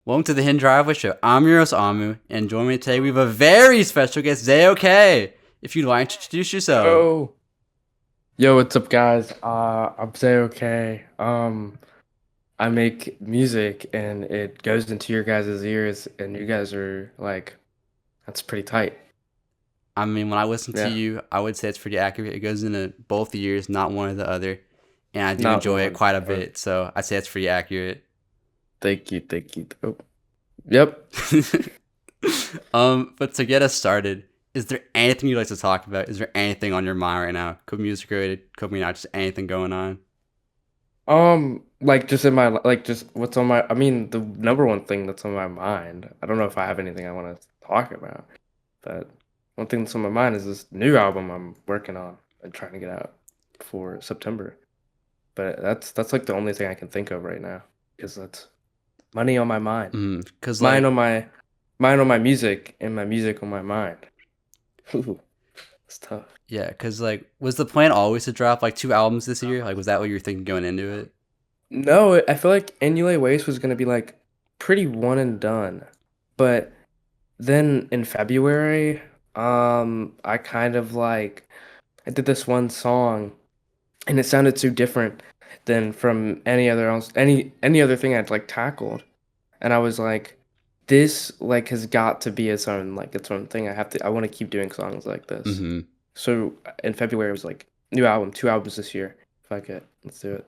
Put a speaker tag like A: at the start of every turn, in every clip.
A: Welcome to the Hidden Driveway Show. I'm your host, Amu, and joining me today we have a very special guest, ZAYOK'S. If you'd like to introduce yourself.
B: Yo, yo, what's up, guys? I'm ZAYOK'S. I make music and it goes into your guys' ears, and you guys are like, that's pretty tight.
A: I mean, when I listen to
B: Yeah,
A: you, I would say it's pretty accurate. It goes into both ears, not one or the other. And I do
B: not
A: enjoy it
B: one.
A: quite a bit, so I'd say it's pretty accurate.
B: Thank you, thank you. Oh, yep.
A: But to get us started, is there anything you'd like to talk about? Is there anything on your mind right now? Could be music related, could be not, just anything going on.
B: Like just in my like just what's on my. I mean, the number one thing that's on my mind. I don't know if I have anything I want to talk about, but one thing that's on my mind is this new album I'm working on and trying to get out for September. But that's like the only thing I can think of right now because that's money on my mind.
A: Cause
B: Mine
A: like,
B: on my Mine on my music and my music on my mind. Ooh, it's tough.
A: yeah, cause like, was the plan always to drop like 2 albums this year? Like, was that what you were thinking going into it?
B: No, I feel like Annual Waste was gonna be like pretty one and done. But then in February, I kind of like I did this one song and it sounded so different than from any other thing I'd like tackled. And I was like, this like has got to be its own thing. I want to keep doing songs like this.
A: Mm-hmm.
B: So in February it was like new album, 2 albums this year. Fuck it, let's do it.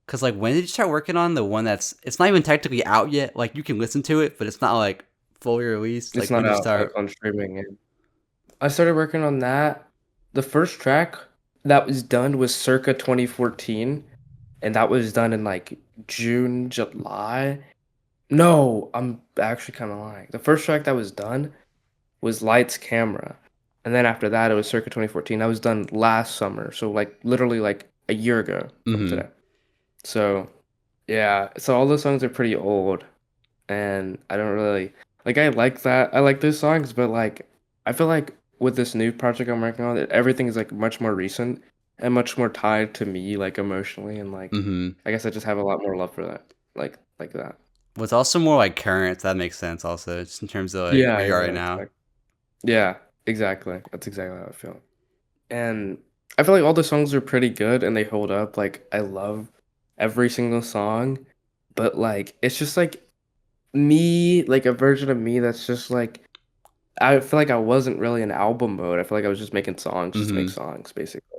A: Cause like, when did you start working on the one that's? It's not even technically out yet. Like, you can listen to it, but it's not like fully released.
B: It's
A: Like, when
B: not
A: did you
B: out like
A: start?
B: on streaming. And I started working on that. The first track that was done was circa 2014, and that was done in like June, July. No, I'm actually kind of lying. The first track that was done was Lights Camera. And then after that, it was circa 2014. That was done last summer. So, like, literally, like, a year ago from
A: Mm-hmm.
B: today. So, yeah. So, all those songs are pretty old. And I don't really, like, I like that. I like those songs. But, like, I feel like with this new project I'm working on, everything is, like, much more recent and much more tied to me, like, emotionally. And, like,
A: Mm-hmm.
B: I guess I just have a lot more love for that. Like that.
A: What's also more like current. So that makes sense. Also, just in terms of like
B: Yeah,
A: where you are
B: yeah,
A: right
B: yeah.
A: now.
B: Yeah, exactly. That's exactly how I feel. And I feel like all the songs are pretty good and they hold up. Like I love every single song, but like it's just like me, like a version of me that's just like I feel like I wasn't really in album mode. I feel like I was just making songs just to make
A: Mm-hmm.
B: songs basically.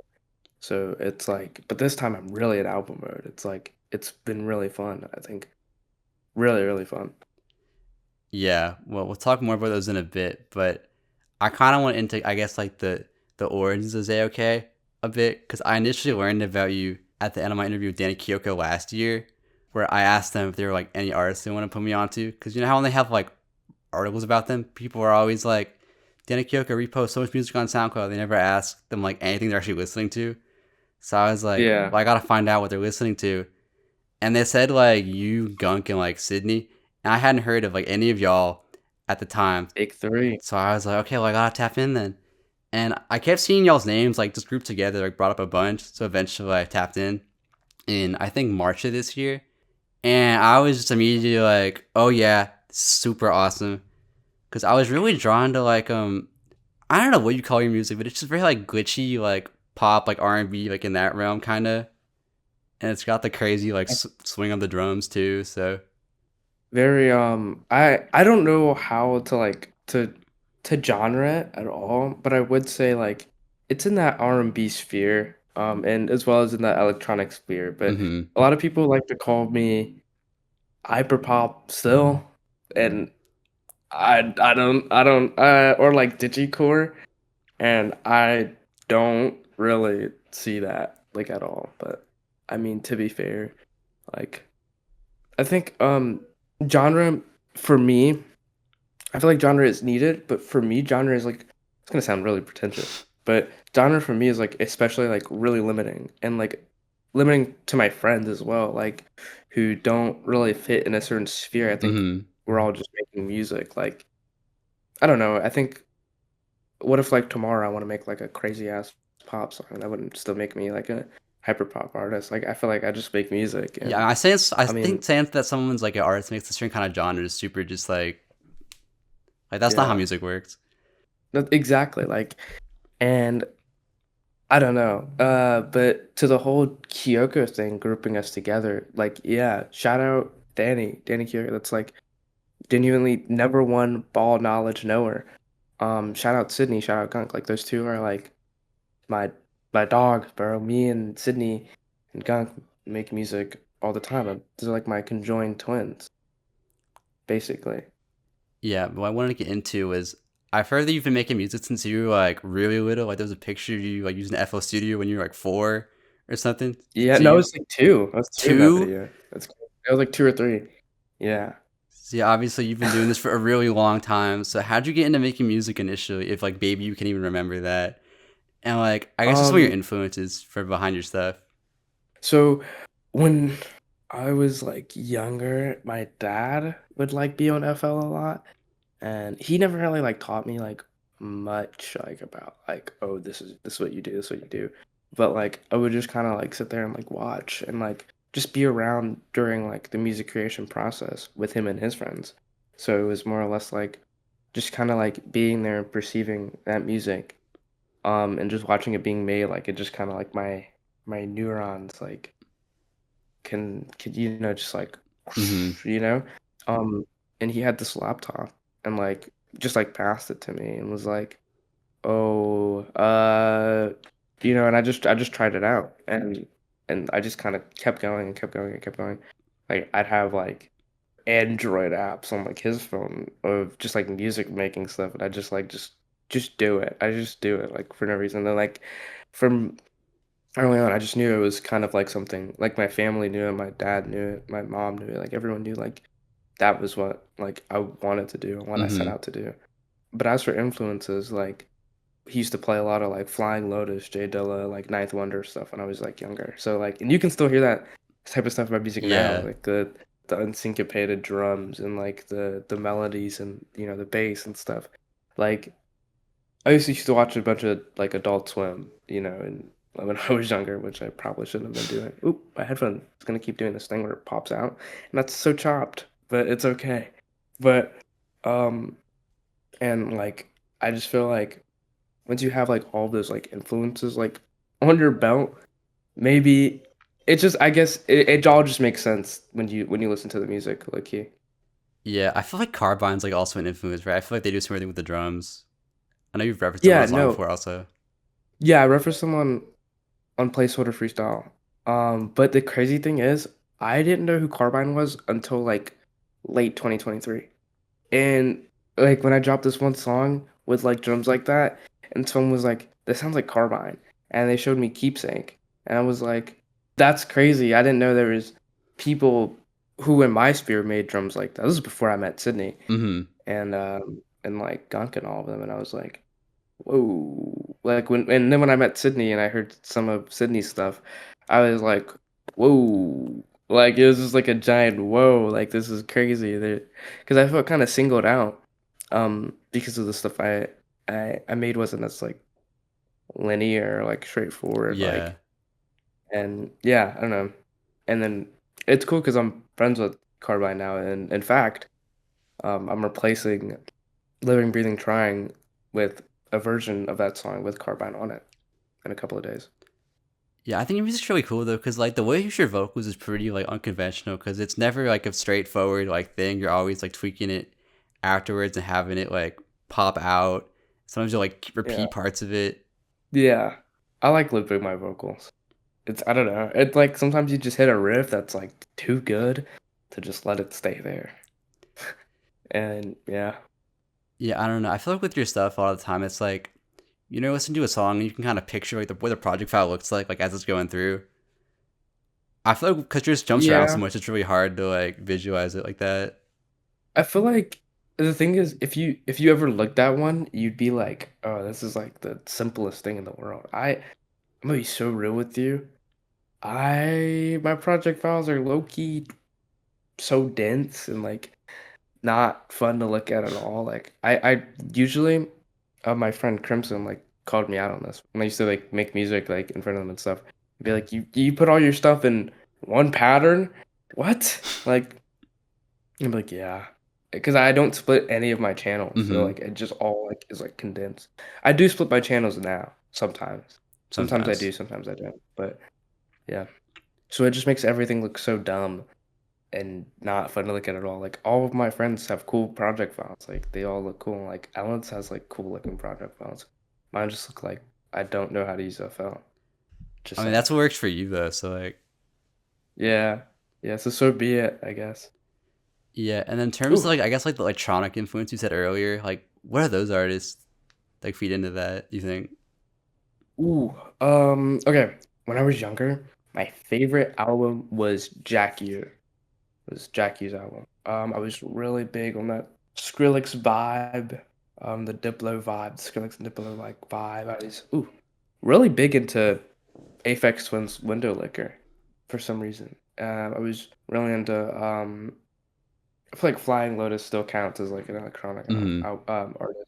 B: So it's like but this time I'm really in album mode. It's like it's been really fun, I think. Really, really fun.
A: Yeah. Well, we'll talk more about those in a bit, but I kind of went into, I guess, like the origins of ZAYOK a bit, because I initially learned about you at the end of my interview with Danny Kyoko last year, where I asked them if there were like any artists they want to put me onto, because you know how when they have like articles about them, people are always like, Danny Kyoko reposts so much music on SoundCloud, they never ask them like anything they're actually listening to. So I was like,
B: Yeah.
A: well, I gotta find out what they're listening to, and they said like you, Gunk, and like Sydney, and I hadn't heard of like any of y'all at the time.
B: Take three.
A: So I was like, okay, well I gotta tap in then. And I kept seeing y'all's names like just grouped together, like brought up a bunch. So eventually I tapped in I think March of this year. And I was just immediately like, oh yeah, super awesome. Cause I was really drawn to like I don't know what you call your music, but it's just very like glitchy, like pop, like R&B, like in that realm kinda. And it's got the crazy like swing of the drums too. So
B: Very I don't know how to like to genre it at all, but I would say like it's in that R&B sphere and as well as in that electronic sphere, but
A: mm-hmm.
B: a lot of people like to call me hyperpop still and I don't or like digicore and I don't really see that like at all, but I mean to be fair, like I think genre for me, I feel like genre is needed, but for me genre is like it's gonna sound really pretentious, but genre for me is like especially like really limiting and like limiting to my friends as well, like who don't really fit in a certain sphere. I think
A: Mm-hmm.
B: we're all just making music. Like I don't know. I think what if like tomorrow I want to make like a crazy ass pop song that wouldn't still make me like a hyperpop artist. Like I feel like I just make music, and
A: Yeah, I
B: I
A: think
B: mean,
A: saying that someone's like an artist makes a certain kind of genre is super just like that's not how
B: yeah,
A: music works.
B: exactly. Like, and I don't know. But to the whole Kyoko thing, grouping us together, like, yeah, shout out Danny Kyoko. That's like genuinely number one ball knowledge knower. Shout out Sydney, shout out Gunk. Like those two are like my my dog, bro. Me and Sydney and Gunk make music all the time. They're like my conjoined twins, basically.
A: Yeah, what I wanted to get into is I've heard that you've been making music since you were like really little. Like there was a picture of you like using FL Studio when you were like 4 or something.
B: Yeah,
A: So
B: no,
A: you
B: it's like two. I was two in that
A: 2?
B: video. That's cool. It was like two or three. Yeah.
A: So yeah, obviously you've been doing this for a really long time. So how'd you get into making music initially? If like maybe you can even remember that. And like I guess just what your
B: Um,
A: influences for behind your stuff.
B: so when I was like younger, my dad would like be on FL a lot, and he never really like taught me like much like about like, oh, this is what you do, this is what you do. But like I would just kind of like sit there and like watch and like just be around during like the music creation process with him and his friends. So it was more or less like just kind of like being there and perceiving that music, and just watching it being made. Like it just kind of like my neurons like can just like
A: Mm-hmm.
B: you know um and he had this laptop and like just like passed it to me and was like, oh, and I just tried it out, and I just kind of kept going and kept going and kept going. Like I'd have like Android apps on like his phone of just like music making stuff, and I just like just do it. I just do it like for no reason. Then like from early on, I just knew it was kind of like something like my family knew it, my dad knew it, my mom knew it, like everyone knew like that was what like I wanted to do and what I set
A: Mm-hmm.
B: out to do. But as for influences, like he used to play a lot of like Flying Lotus, Jay Dilla, like Ninth Wonder stuff when I was like younger. So like, and you can still hear that type of stuff about music now,
A: Yeah.
B: like the unsyncopated drums and like the melodies and the bass and stuff. Like I used to watch a bunch of like Adult Swim, and when I was younger, which I probably shouldn't have been doing. Oop, my headphone is gonna keep doing this thing where it pops out, and that's so chopped, but it's okay. But um, and like I just feel like once you have like all those like influences like on your belt, maybe it just I guess it all just makes sense when you listen to the music, like he.
A: Yeah. I feel like Carbine's like also an influence, right? I feel like they do something with the drums. I know you've referenced them on
B: Yeah,
A: a song
B: no,
A: before also.
B: yeah, I referenced them on Placeholder Freestyle. But the crazy thing is, I didn't know who Carbine was until like late 2023. And like when I dropped this one song with like drums like that, and someone was like, "This sounds like Carbine," and they showed me Keepsake, and I was like, "That's crazy! I didn't know there was people who in my sphere made drums like that." This is before I met Sydney
A: Mm-hmm.
B: and like Gunk and all of them, and I was like, whoa. Like and then when I met Sydney and I heard some of Sydney's stuff, I was like, whoa. Like it was just like a giant whoa, like this is crazy. Because I felt kind of singled out because of the stuff I made wasn't as like linear, like straightforward,
A: Yeah.
B: like, and yeah, I don't know. And then it's cool because I'm friends with Carbine now, and in fact, I'm replacing Living Breathing Trying with a version of that song with Carbine on it in a couple of days.
A: Yeah, I think your music's really cool though, because like the way you use your vocals is pretty like unconventional, because it's never like a straightforward like thing. You're always like tweaking it afterwards and having it like pop out. Sometimes you'll like
B: Yeah.
A: repeat parts of it.
B: Yeah. I like looping my vocals. I don't know. It's like sometimes you just hit a riff that's like too good to just let it stay there. And yeah.
A: Yeah, I don't know. I feel like with your stuff a lot of the time, it's like listen to a song and you can kind of picture like what the project file looks like as it's going through. I feel like because yours jumps around so
B: Yeah.
A: much, it's really hard to like visualize it like that.
B: I feel like the thing is if you ever looked at one, you'd be like, "Oh, this is like the simplest thing in the world." I'm gonna be so real with you. I my project files are low key so dense and like not fun to look at all. Like I usually my friend Crimson like called me out on this when I used to like make music like in front of them and stuff. Be like, you put all your stuff in one pattern? What? Like, I'm like, yeah, because I don't split any of my channels, so
A: Mm-hmm.
B: like it just all like is like condensed. I do split my channels now sometimes. Sometimes I do,
A: Sometimes.
B: sometimes I don't. But yeah, so it just makes everything look so dumb and not fun to look at all. Like all of my friends have cool project files. Like they all look cool. Like Ellen's has like cool looking project files. Mine just look like I don't know how to use FL. Just
A: I mean, that's
B: sucks.
A: what works for you though. So like,
B: Yeah. Yeah, so be it, I guess.
A: yeah. And then in terms of
B: Ooh.
A: like, I guess like the electronic influence you said earlier, like, what are those artists like feed into that? You think?
B: Ooh. Okay. When I was younger, my favorite album was Jack U. Was Jack U's album. I was really big on that Skrillex vibe, the Diplo vibe, Skrillex and Diplo like vibe. I was really big into Aphex Twin's Window Licker for some reason. I was really into I feel like Flying Lotus still counts as like an electronic
A: Mm-hmm.
B: artist.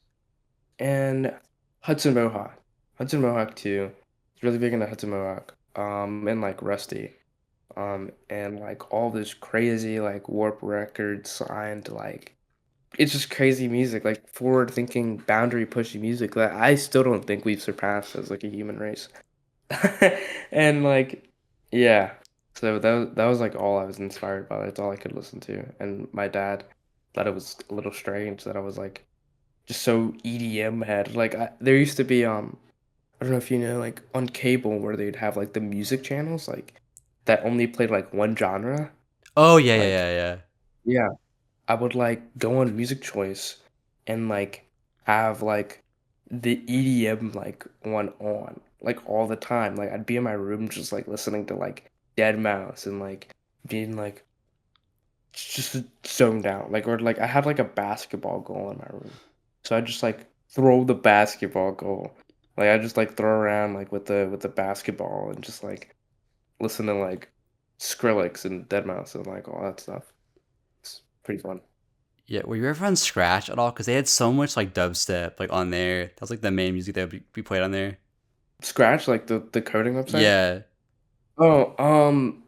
B: And Hudson Mohawk. Hudson Mohawk too. It's really big into Hudson Mohawk. And like Rusty. And like all this crazy like Warp Records signed like it's just crazy music, like forward thinking, boundary pushing music that I still don't think we've surpassed as like a human race. And like yeah. So that was like all I was inspired by. That's all I could listen to. And my dad thought it was a little strange that I was like just so EDM head. Like there used to be I don't know if you know like on cable where they'd have like the music channels like that only played like one genre.
A: Oh yeah, yeah,
B: Like
A: yeah, yeah.
B: yeah, I would like go on Music Choice and like have like the EDM like one on like all the time. Like I'd be in my room just like listening to like Dead Mouse and like being like just zoned out. Like or like I had like a basketball goal in my room. So I just like throw the basketball goal. Like I just like throw around like with the basketball and just like listen to like Skrillex and Dead Mouse and like all that stuff. It's pretty fun.
A: Yeah, were you ever on Scratch at all? Because they had so much like dubstep like on there. That was like the main music that would be played on there.
B: Scratch, like the coding website?
A: Yeah.
B: Oh,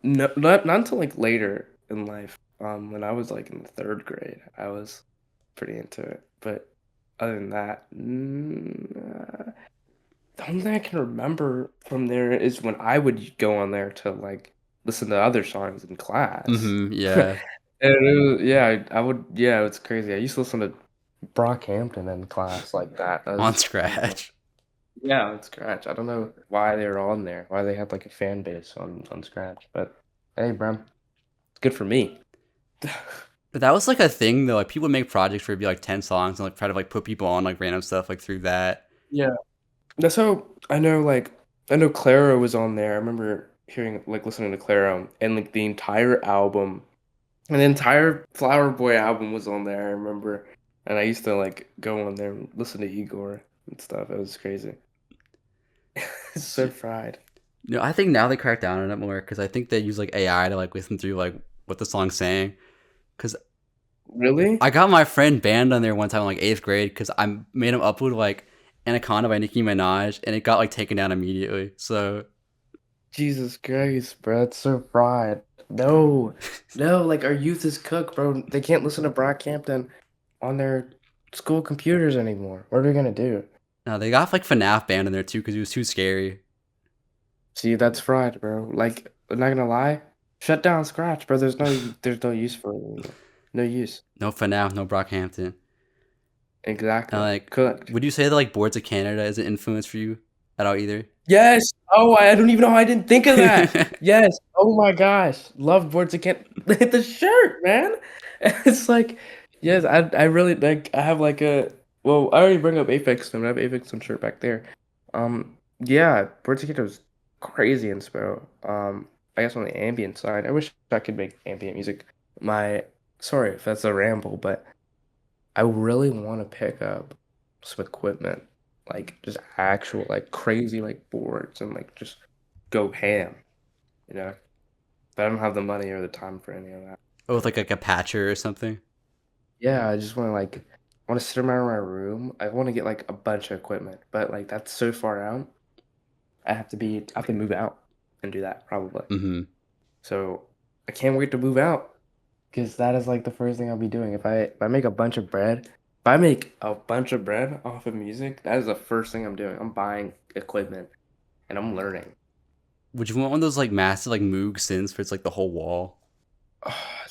B: no, not until like later in life. When I was like in the third grade, I was pretty into it. But other than that, the only thing I can remember from there is when I would go on there to like listen to other songs in class.
A: Mm-hmm. Yeah.
B: And yeah, I would, yeah, it's crazy. I used to listen to Brockhampton in class like that. That
A: On
B: was pretty fun.
A: Scratch.
B: Yeah, on Scratch. I don't know why they were on there, why they had like a fan base on Scratch, but hey, bro, it's good for me.
A: But that was like a thing though. Like people would make projects where it'd be like 10 songs and like try to like put people on like random stuff like through that.
B: Yeah, that's how I know. Like, I know Clara was on there. I remember hearing like listening to Clara and like the entire album, and the entire Flower Boy album was on there. I remember, and I used to like go on there and listen to Igor and stuff. It was crazy. It's so fried.
A: No, I think now they crack down on it more because I think they use like AI to like listen through like what the song's saying. Because
B: Really?
A: I got my friend banned on there one time in like 8th grade because I made him upload like Anaconda by Nicki Minaj and it got like taken down immediately. So
B: Jesus Christ, bro, it's so fried. No, no, like our youth is cooked, bro. They can't listen to Brockhampton on their school computers anymore. What are we gonna do?
A: no, they got like FNAF banned in there too because it was too scary.
B: See, that's fried, bro. Like, I'm not gonna lie, shut down Scratch, bro. There's no use for it anymore. No use.
A: No FNAF, no Brockhampton. And
B: Exactly.
A: like,
B: Cooked.
A: would you say that like Boards of Canada is an influence for you at all either?
B: Yes. Oh, I don't even know how I didn't think of that. Yes. Oh my gosh. Love boards again. The shirt, man. It's like, yes, I really like I have like a well, I already bring up Apex and I have Apex on shirt back there. Yeah, Boards Again was crazy inspo. I guess on the ambient side, I wish I could make ambient music. My sorry if that's a ramble, but I really want to pick up some equipment, like just actual, like crazy, like boards and like just go ham, you know? But I don't have the money or the time for any of that.
A: Or with
B: But
A: like a patcher or something?
B: yeah, I just want to like, I want to sit around my room. I want to get like a bunch of equipment, but like that's so far out. I have to move out. and do that probably.
A: Mm-hmm.
B: So I can't wait to move out because that is like the first thing I'll be doing. If I make a bunch of bread, if I make a bunch of bread off of music, that is the first thing I'm doing. I'm buying equipment and I'm learning.
A: Would you want one of those like massive like Moog synths for it's like the whole wall?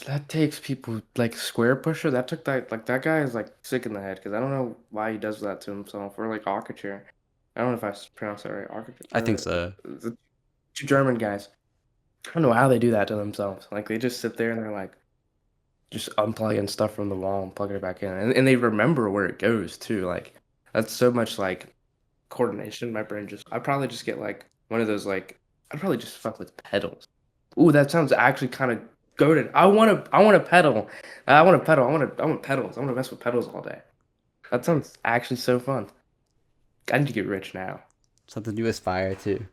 B: That takes people like Square Pusher. That took that guy is like sick in the head because I don't know why he does that to himself. Or like Architure. I don't know if I pronounced that right.
A: I think
B: Architure.
A: so.
B: The two German guys. I don't know how they do that to themselves. Like they just sit there and they're like just unplugging stuff from the wall and plugging it back in, and they remember where it goes too. Like that's so much like coordination. My brain just I probably just get like one of those like I'd probably just fuck with pedals. Ooh, that sounds actually kind of goaded. I want a pedal. I want a pedal. I want pedals. I want to mess with pedals all day. That sounds actually so fun. I need to get rich now.
A: Something to aspire to.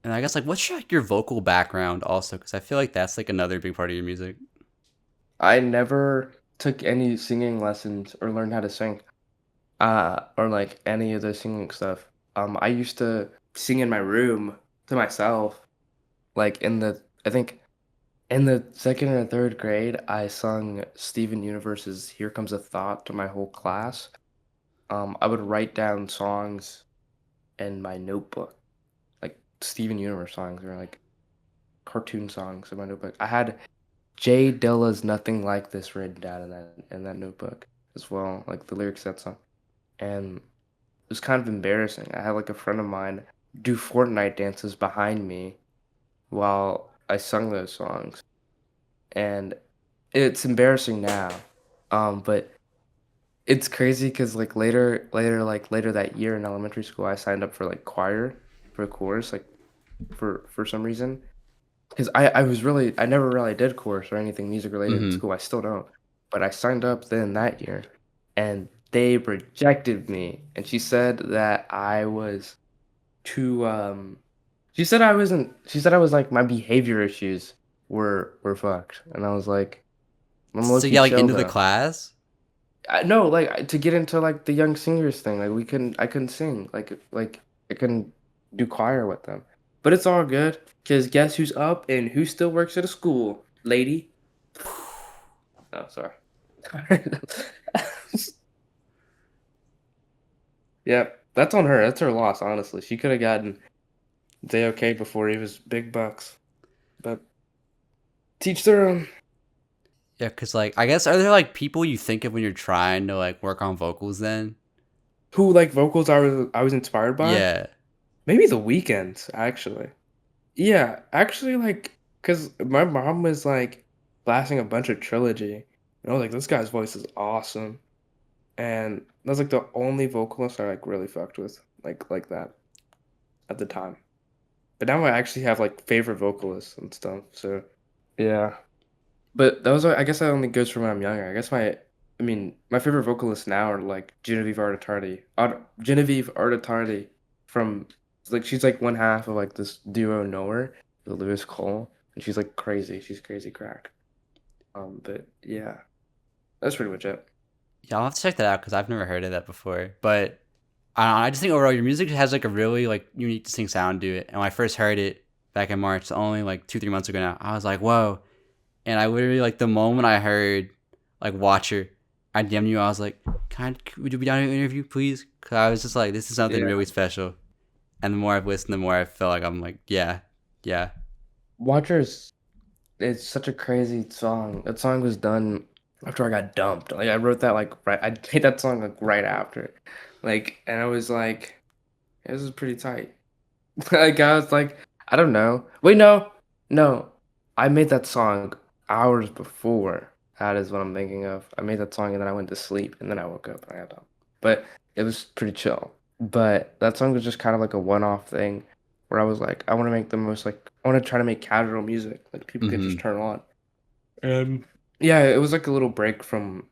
A: And I guess like what's your vocal background also? Because I feel like that's like another big part of your music.
B: I never took any singing lessons or learned how to sing. Or like any of the singing stuff. I used to sing in my room to myself, like I think in the second or third grade, I sung Steven Universe's "Here Comes a Thought" to my whole class. I would write down songs in my notebook, like Steven Universe songs or like cartoon songs in my notebook. I had Jay Dilla's "Nothing Like This" written down in that notebook as well, like the lyrics to that song. And it was kind of embarrassing. I had like a friend of mine do Fortnite dances behind me while I sung those songs, and it's embarrassing now. But it's crazy because like later that year in elementary school, I signed up for like choir for a chorus, like for some reason. Because I never really did chorus or anything music related in
A: Mm-hmm.
B: school. I still don't. But I signed up then that year, and they rejected me. And she said that I was too. She said I wasn't. She said I was like my behavior issues were fucked, and I was like, I'm low
A: So
B: key
A: yeah, like
B: chill
A: into the
B: though.
A: class.
B: No, like to get into like the young singers thing. Like I couldn't sing. Like I couldn't do choir with them. But it's all good because guess who's up and who still works at a school, lady? Oh, sorry. Yep, that's on her. That's her loss, honestly. She could have gotten ZAYOK before he was big bucks. But teach their own.
A: Yeah, because like I guess are there like people you think of when you're trying to like work on vocals then?
B: Who like vocals I was inspired by?
A: Yeah.
B: Maybe the weekends, actually. Yeah, actually, like, cause my mom was like blasting a bunch of Trilogy, and I was like, this guy's voice is awesome, and that's like the only vocalist I like really fucked with, like that at the time. But now I actually have like favorite vocalists and stuff. So yeah, but those are I guess that only goes from when I'm younger. I mean, my favorite vocalists now are like Genevieve Artatardi from like she's like one half of like this duo Nowhere, the Lewis Cole, and she's like crazy. She's crazy crack. But yeah, that's pretty much it.
A: Yeah, I'll have to check that out because I've never heard of that before. But I don't know, I just think overall your music has like a really like unique, distinct sound to it. And when I first heard it back in March, only like 2-3 months ago now, I was like, whoa. And I literally like the moment I heard like Watcher, I DM'd you. I was like, would you be down to an interview, please? Because I was just like, this is something
B: Yeah,
A: really special. And the more I've listened, the more I feel like I'm like, yeah, yeah,
B: Watchers. It's such a crazy song. That song was done after I got dumped. Like I wrote that like right. I made that song like right after, like, and I was like, this is pretty tight. Like I was like, I don't know. Wait, no. I made that song hours before. That is what I'm thinking of. I made that song and then I went to sleep and then I woke up and I got done. But it was pretty chill. But that song was just kind of like a one-off thing where I was like, I want to make the most like I want to try to make casual music like people could
A: mm-hmm.
B: just turn on. Yeah, it was like a little break from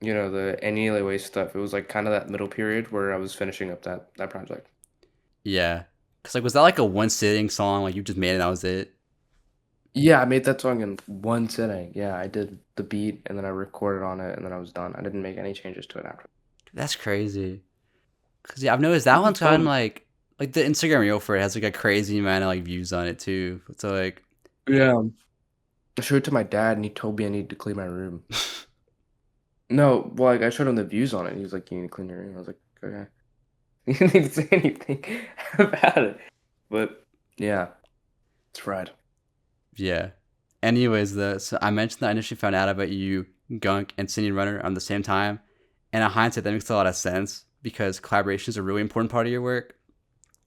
B: the Anyway stuff. It was like kind of that middle period where I was finishing up that project.
A: Yeah. Because like, was that like a one sitting song? Like you just made it, and that was it?
B: Yeah, I made that song in one sitting. Yeah, I did the beat and then I recorded on it and then I was done. I didn't make any changes to it after.
A: That's crazy. Cause yeah, I've noticed that
B: It was
A: one's kind of
B: fun.
A: Like the Instagram reel for it has like a crazy amount of like views on it too. So like,
B: Yeah. I showed it to my dad, and he told me I need to clean my room. No, well, like I showed him the views on it. And he was like, "You need to clean your room." I was like, "Okay." He didn't even say anything about it. But yeah, it's fried.
A: yeah. Anyways, so I mentioned that I initially found out about you, Gunk, and Singing Runner on the same time, and in hindsight, that makes a lot of sense because collaboration is a really important part of your work.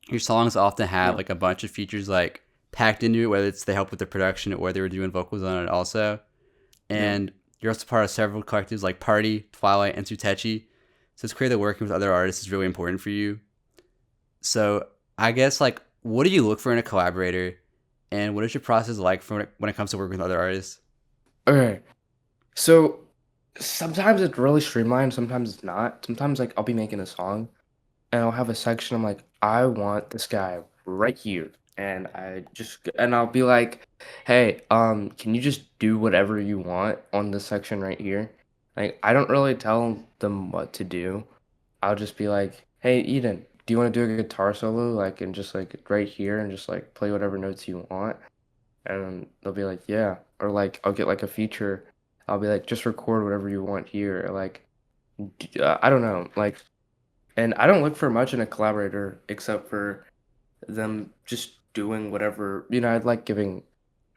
A: Your songs often have
B: Yeah.
A: like a bunch of features like packed into it, whether it's they help with the production or they were doing vocals on it also.
B: Yeah.
A: And you're also part of several collectives like Party, Twilight, and Sutetchi. So it's clear that working with other artists is really important for you. So I guess like, what do you look for in a collaborator, and what is your process like for when it comes to working with other artists?
B: Okay. So sometimes it's really streamlined, sometimes it's not. Sometimes like I'll be making a song and I'll have a section I'm like, I want this guy right here. And I'll be like, hey, can you just do whatever you want on this section right here? Like I don't really tell them what to do. I'll just be like, hey Eden, do you want to do a guitar solo? Like and just like right here and just like play whatever notes you want. And they'll be like, yeah. Or like I'll get like a feature. I'll be like, just record whatever you want here. Or like I don't know. Like and I don't look for much in a collaborator except for them just doing whatever. I'd like giving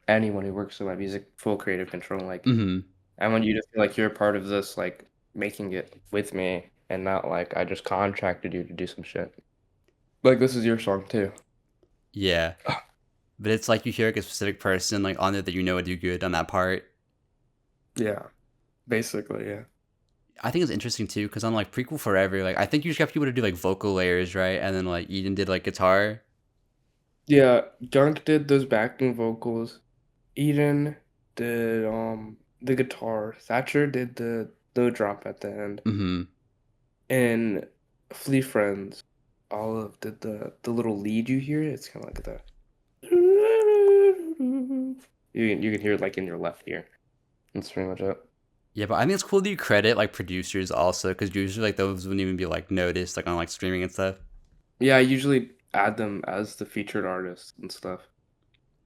B: anyone who works with my music full creative control. Like
A: Mm-hmm.
B: I want you to feel like you're a part of this, like making it with me and not like I just contracted you to do some shit. Like this is your song too.
A: Yeah, but it's like you hear like a specific person like on there that you know would do good on that part.
B: Yeah, basically, yeah.
A: I think it's interesting too because on like Prequel Forever, like I think you just got people to do like vocal layers, right? And then like Eden did like guitar.
B: Yeah, Gunk did those backing vocals. Eden did the guitar. Thatcher did the drop at the end.
A: Mm-hmm.
B: And Flea Friends, Olive did the little lead you hear. It's kind of like that. You can hear it like in your left ear. That's pretty much it.
A: Yeah, but I think it's cool that you credit like producers also because usually like those wouldn't even be like noticed like on like streaming and stuff.
B: Yeah, I usually add them as the featured artists and stuff,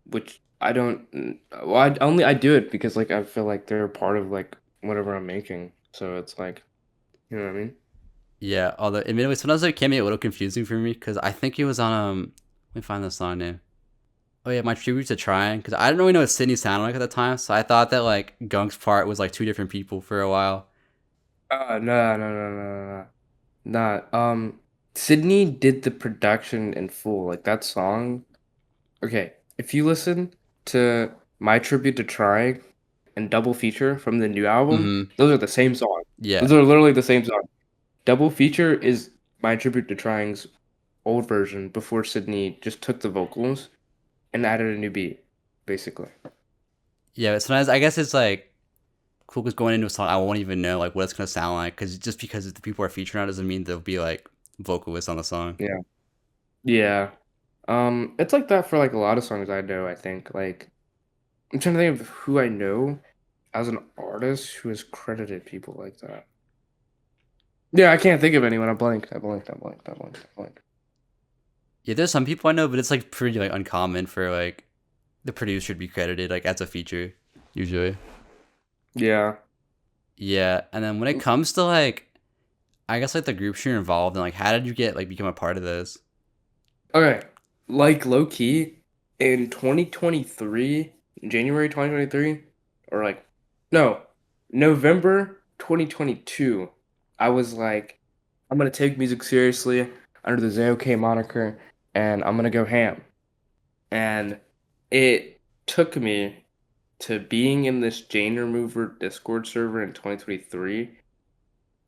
B: which I don't. Well, I do it because like I feel like they're a part of like whatever I'm making. So it's like, you know what I mean?
A: Yeah, although admittedly sometimes it can be a little confusing for me because I think it was on let me find the song name. Oh yeah, my tribute to Trying because I didn't really know what Sydney sounded like at the time, so I thought that like Gunk's part was like two different people for a while.
B: No, no, no, no, no, no. Not. Sydney did the production in full. Like that song. Okay, if you listen to My Tribute to Trying and Double Feature from the new album,
A: Mm-hmm.
B: those are the same song.
A: Yeah.
B: Those are literally the same song. Double Feature is My Tribute to Trying's old version before Sydney just took the vocals and added a new beat, basically.
A: Yeah, but sometimes I guess it's like cool because going into a song I won't even know like what it's gonna sound like because just because the people are featuring on it doesn't mean there'll be like vocalists on the song.
B: Yeah. Yeah. It's like that for like a lot of songs I know, I think. Like I'm trying to think of who I know as an artist who has credited people like that. Yeah, I can't think of anyone. I blanked. I blanked. I blanked. I blanked. I blanked.
A: Yeah, there's some people I know, but it's like pretty like uncommon for like the producer to be credited like as a feature usually.
B: Yeah.
A: Yeah, and then when it comes to like I guess like the groups you're involved in, like how did you get like become a part of those?
B: Okay. Like low key in 2023, January 2023, or like no, November 2022, I was like, I'm gonna take music seriously under the ZAYOK moniker, and I'm gonna go ham. And it took me to being in this Jane Remover Discord server in 2023.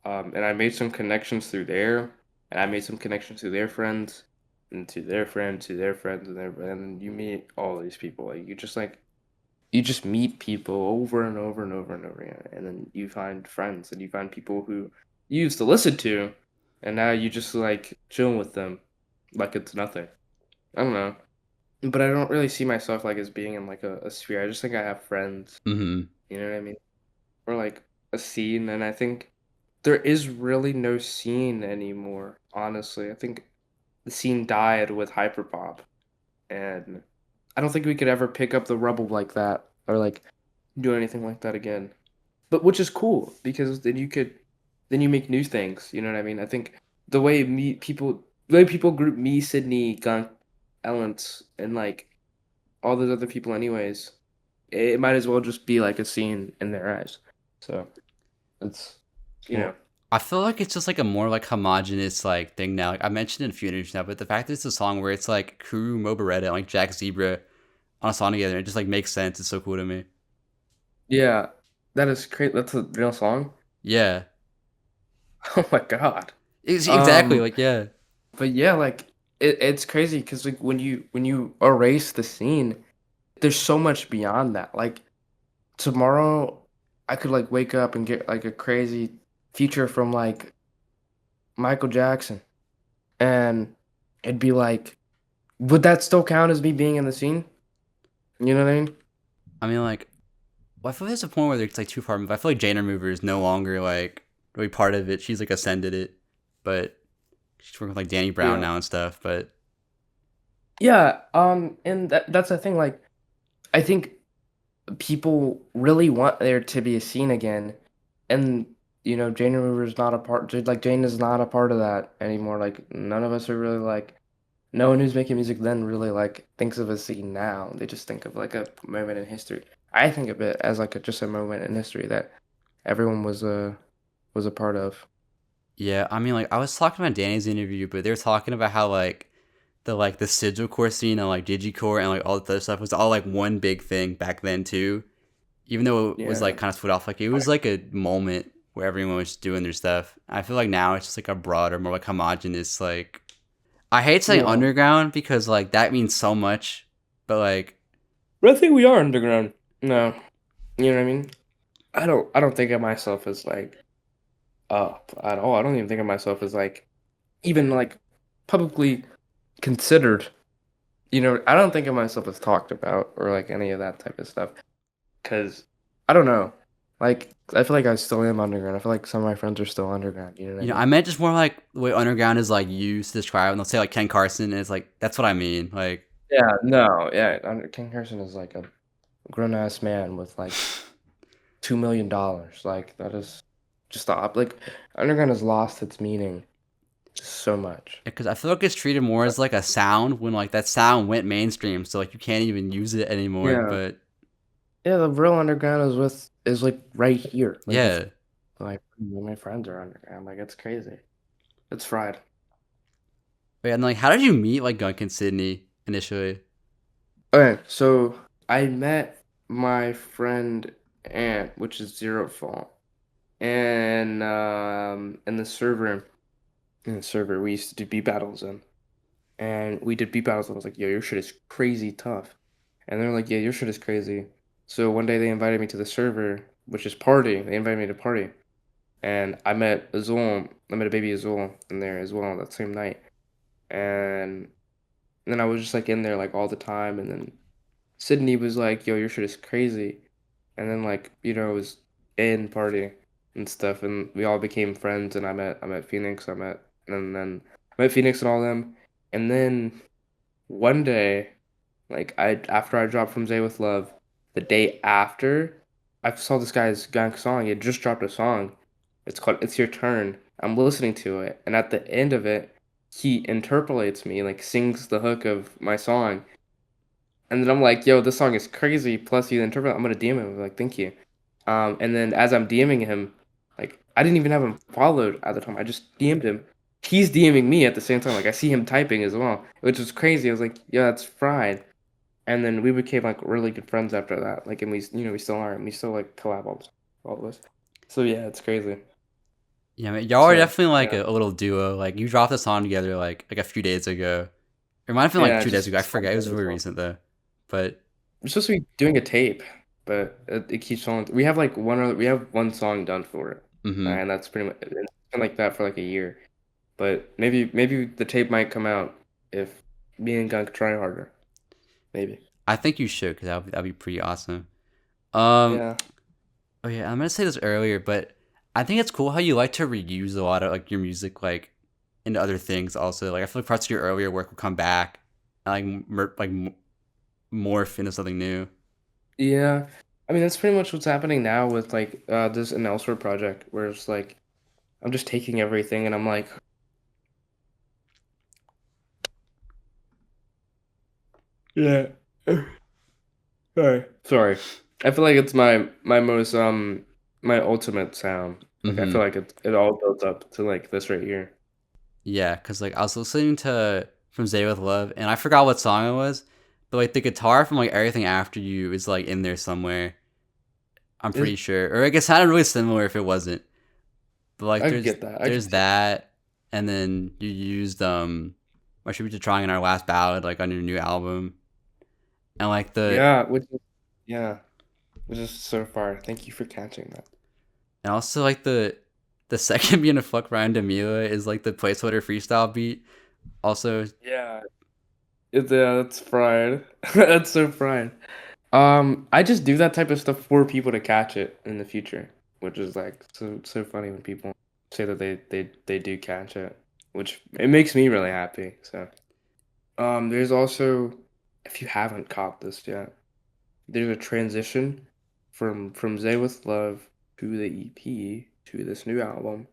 B: And I made some connections through there, and I made some connections through their friends, and to their friends, to their friends, and you meet all these people. Like you just meet people over and over and over and over again, and then you find friends, and you find people who you used to listen to, and now you just like chilling with them, like it's nothing. I don't know, but I don't really see myself like as being in like a sphere. I just think I have friends.
A: Mm-hmm.
B: You know what I mean? Or like a scene, and I think there is really no scene anymore, honestly. I think the scene died with hyperpop, and I don't think we could ever pick up the rubble like that or like do anything like that again. But which is cool because then you make new things. You know what I mean? I think the way people group me, Sydney, Gunk, Ellens, and like all those other people, anyways, it might as well just be like a scene in their eyes. So it's you know
A: Well, I feel like it's just like a more like homogenous like thing now. Like I mentioned it in a few interviews now, but the fact that it's a song where it's like Kuru, Mo Beretta, and like Jack Zebra on a song together, it just like makes sense. It's so cool to me.
B: yeah, that is great. That's a real song.
A: Yeah,
B: Oh my God.
A: it's exactly
B: Um,
A: like yeah.
B: but yeah, like it's crazy because like when you erase the scene, there's so much beyond that. Like tomorrow, I could like wake up and get like a crazy feature from like Michael Jackson, and it'd be like, would that still count as me being in the scene? You know what I mean?
A: I mean like, well, I feel like there's a point where it's like too far. I feel like Jane Remover is no longer like really part of it. She's like ascended it, but she's working with like Danny Brown
B: Yeah.
A: now and stuff. But
B: Yeah. And that's the thing. Like, I think people really want there to be a scene again, and Jane Remover is not a part. Like, Jane is not a part of that anymore. Like, none of us are really like. No one who's making music then really like thinks of a scene now. They just think of like a moment in history. I think of it as like just a moment in history that everyone was a part of.
A: yeah, I mean like I was talking about Danny's interview, but they were talking about how the sigil core scene and like digicore and like all the other stuff was all like one big thing back then too. Even though it was like
B: Yeah.
A: kind of split off, like it was like a moment where everyone was doing their stuff. I feel like now it's just like a broader, more like homogenous. Like I hate saying
B: Yeah.
A: underground because like that means so much, but like
B: But I think we are underground. No. You know what I mean? I don't think of myself as like up at all. I don't even think of myself as like even like publicly considered. I don't think of myself as talked about or like any of that type of stuff. Cause I don't know. Like I feel like I still am underground. I feel like some of my friends are still underground. You know what I
A: I
B: mean?
A: meant just more like the way underground is like used to describe, and they'll say like Ken Carson, and it's like that's what I mean. Like
B: Yeah, no, yeah. King Carson is like a grown ass man with like $2 million. Like that is just like underground has lost its meaning so much.
A: because I feel like it's treated more as like a sound when like that sound went mainstream, so like you can't even use it anymore.
B: Yeah,
A: But
B: yeah. The real underground is like right here. Like it's
A: yeah,
B: like my friends are underground. Like it's crazy. It's fried.
A: wait, and like how did you meet like Gunk and Sydney initially?
B: Okay, so I met my friend Ant, which is Zero Fault, and in the server we used to do beat battles in, and we did beat battles. And I was like, "Yo, your shit is crazy tough," and they're like, "Yeah, your shit is crazy." So one day they invited me to the server, which is party. They invited me to party, and I met Azul. I met a baby Azul in there as well that same night, and then I was just like in there like all the time, and then Sydney was like, "Yo, your shit is crazy," and then like it was in party and stuff, and we all became friends. And I met Phoenix, I met Phoenix and all them, and then one day, like I after I dropped from Zay with Love, the day after, I saw this guy's gunk song. He had just dropped a song. It's called "It's Your Turn." I'm listening to it, and at the end of it, he interpolates me, like sings the hook of my song. And then I'm like, yo, this song is crazy. Plus, you interpret. I'm gonna DM him. I'm like, thank you. And then as I'm DMing him, like I didn't even have him followed at the time. I just DM'd him. He's DMing me at the same time. Like I see him typing as well, which was crazy. I was like, yeah, that's fried. And then we became like really good friends after that. Like, and we still are, and we still like collab all of us. So yeah, it's crazy.
A: Yeah, man, y'all are
B: So
A: definitely like
B: yeah,
A: a little duo. Like you dropped a song together like a few days ago. It might have been like
B: yeah,
A: 2 days ago. I
B: just
A: forget. It was
B: as
A: really
B: well.
A: recent though. But
B: We're supposed to be doing a tape, but it keeps falling. We have one song done for it,
A: mm-hmm.
B: and that's pretty much it's been like that for like a year. But maybe the tape might come out if me and Gunk try harder. Maybe.
A: I think you should because that'd be pretty awesome. Um.
B: Yeah.
A: Oh yeah, I'm gonna say this earlier, but I think it's cool how you like to reuse a lot of like your music. Like into other things. Also, like I feel like parts of your earlier work will come back and morph into something new.
B: Yeah. I mean, that's pretty much what's happening now with like this and elsewhere project, where it's like I'm just taking everything and I'm like, yeah. Sorry. I feel like it's my most my ultimate sound. Like I
A: Mm-hmm.
B: feel like it all builds up to like this right here.
A: Yeah, because like I was listening to from Zay with Love, and I forgot what song it was, but like the guitar from like Everything After You is like in there somewhere. I'm
B: Is
A: pretty sure, or like it sounded really similar if it wasn't. But like
B: I get that. I
A: there's
B: can see.
A: that, and then you used "My Tribute to Trying" in our last ballad, like on your new album, and like the
B: Yeah, yeah, which is so far. Thank you for catching that.
A: and also like the second being a fuck Ryan Demila is like the placeholder freestyle beat. Also,
B: Yeah, that's fried. That's so fried. I just do that type of stuff for people to catch it in the future, which is like so funny when people say that they do catch it, which it makes me really happy. So, there's also, if you haven't caught this yet, there's a transition from Zay with Love to the EP to this new album,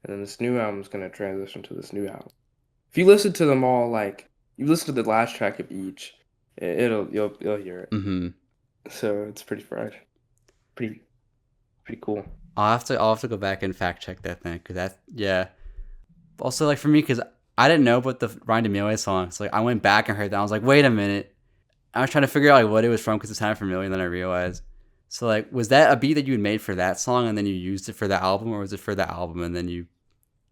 B: and then this new album is gonna transition to this new album. If you listen to them all, like you listen to the last track of each, you'll hear it.
A: mm-hmm.
B: So it's pretty fresh, pretty pretty cool.
A: I'll have to go back and fact check that thing because that yeah. Also like for me because I didn't know about the Ryan Demila song, so like I went back and heard that. I was like, wait a minute. I was trying to figure out like what it was from because it sounded familiar, and then I realized. So like, was that a beat that you had made for that song and then you used it for the album, or was it for the album and then you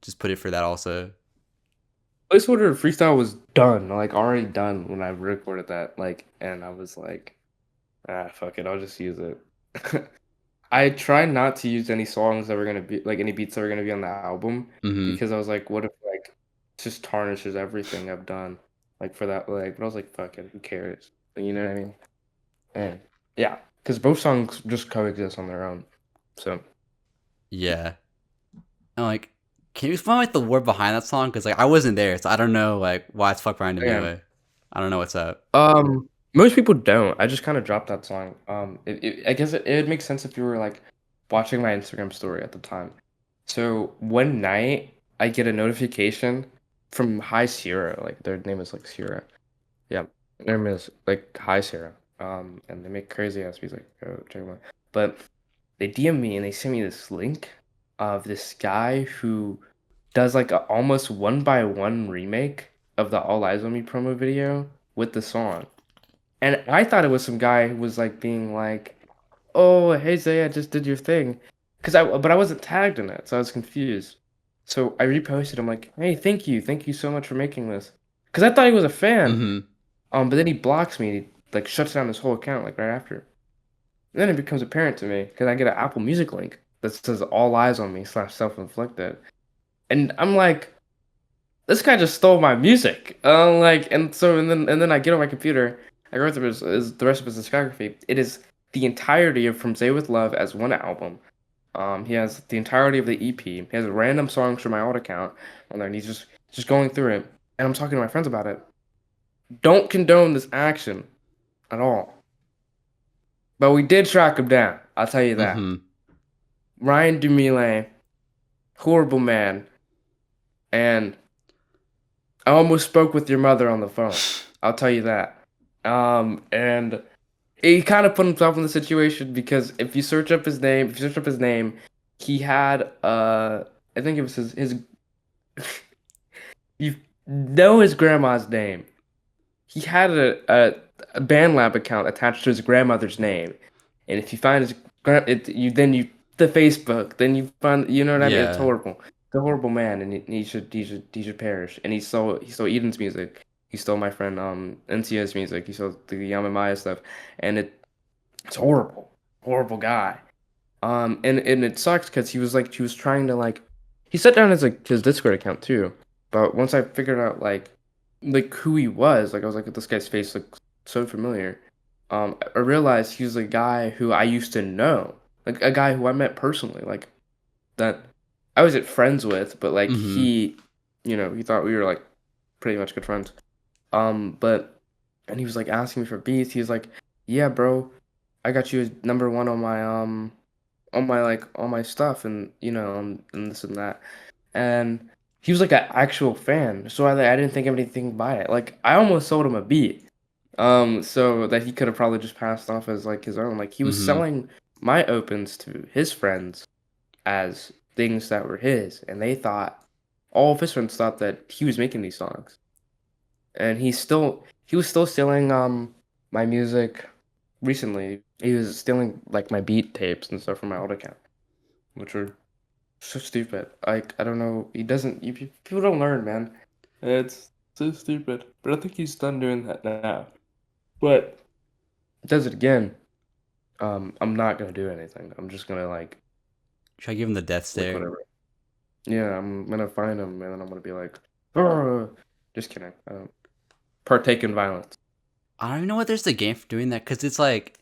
A: just put it for that also?
B: Placeholder freestyle was done, like already done when I recorded that. Like, and I was like, fuck it, I'll just use it. I tried not to use any songs that were gonna be like any beats that were gonna be on the album
A: Mm-hmm.
B: because I was like, what if like it just tarnishes everything I've done like for that like. But I was like, fuck it, who cares? You know what I mean? And yeah, because both songs just coexist on their own. So
A: Yeah. And like, can you explain like the lore behind that song? Because like I wasn't there, so I don't know like why it's fuck Ryan
B: yeah.
A: Demila. I don't know what's up.
B: Most people don't. I just kind of dropped that song. I guess it would make sense if you were like watching my Instagram story at the time. So one night I get a notification from Hi Sierra, like their name is like Sierra. Yeah, their name is like Hi Sierra. And they make crazy ass music. Go check them out. But they DM me and they send me this link of this guy who does like a almost one by one remake of the All Eyes on Me promo video with the song. And I thought it was some guy who was like being like, "Oh, hey Zay, I just did your thing," but I wasn't tagged in it, so I was confused. So I reposted. I'm like, "Hey, thank you so much for making this," because I thought he was a fan.
A: Mm-hmm.
B: But then he blocks me. And he like shuts down his whole account like right after. And then it becomes apparent to me because I get an Apple Music link that says "All Eyes on Me" / self-inflicted, and I'm like, this guy just stole my music. And then I get on my computer. I go through the rest of his discography. It is the entirety of From Zay with Love as one album. He has the entirety of the EP. He has random songs from my old account on there, and he's just going through it. And I'm talking to my friends about it. Don't condone this action at all. But we did track him down. I'll tell you that.
A: Mm-hmm.
B: Ryan Dumile, horrible man, and I almost spoke with your mother on the phone. I'll tell you that. And he kind of put himself in the situation because if you search up his name, he had I think it was his you know his grandma's name. He had a BandLab account attached to his grandmother's name, and if you find his grand, you the Facebook, then you find you know what I mean. It's
A: Yeah.
B: horrible. It's a horrible man, and he should perish. And he stole Eden's music. He stole my friend NCS music. He stole the Yamamaya stuff, and it's horrible, horrible guy. And it sucks because he was trying to like he set down his Discord account too, but once I figured out like who he was, like I was like this guy's face looks so familiar. I realized he was a guy who I used to know, like a guy who I met personally, like that I wasn't friends with, but like
A: Mm-hmm.
B: he thought we were like pretty much good friends. But and he was like asking me for beats. He was like, "Yeah, bro, I got you a number one on my stuff, and and this and that." And he was like an actual fan, so I didn't think of anything by it. Like I almost sold him a beat, so that he could have probably just passed off as like his own. Like he was
A: Mm-hmm.
B: selling my opens to his friends as things that were his, and they thought all of his friends thought that he was making these songs, and he was still stealing my music recently. He was stealing like my beat tapes and stuff from my old account, which were so stupid. Like I don't know. He doesn't. People don't learn, man. It's so stupid. But I think he's done doing that now. But if he does it again. I'm not gonna do anything. I'm just gonna
A: Should I give him the death
B: like
A: stare?
B: whatever. Yeah, I'm gonna find him and then I'm gonna be like, "Arr!" Just kidding. I don't partake in violence.
A: I don't even know what there's the game for doing that because it's like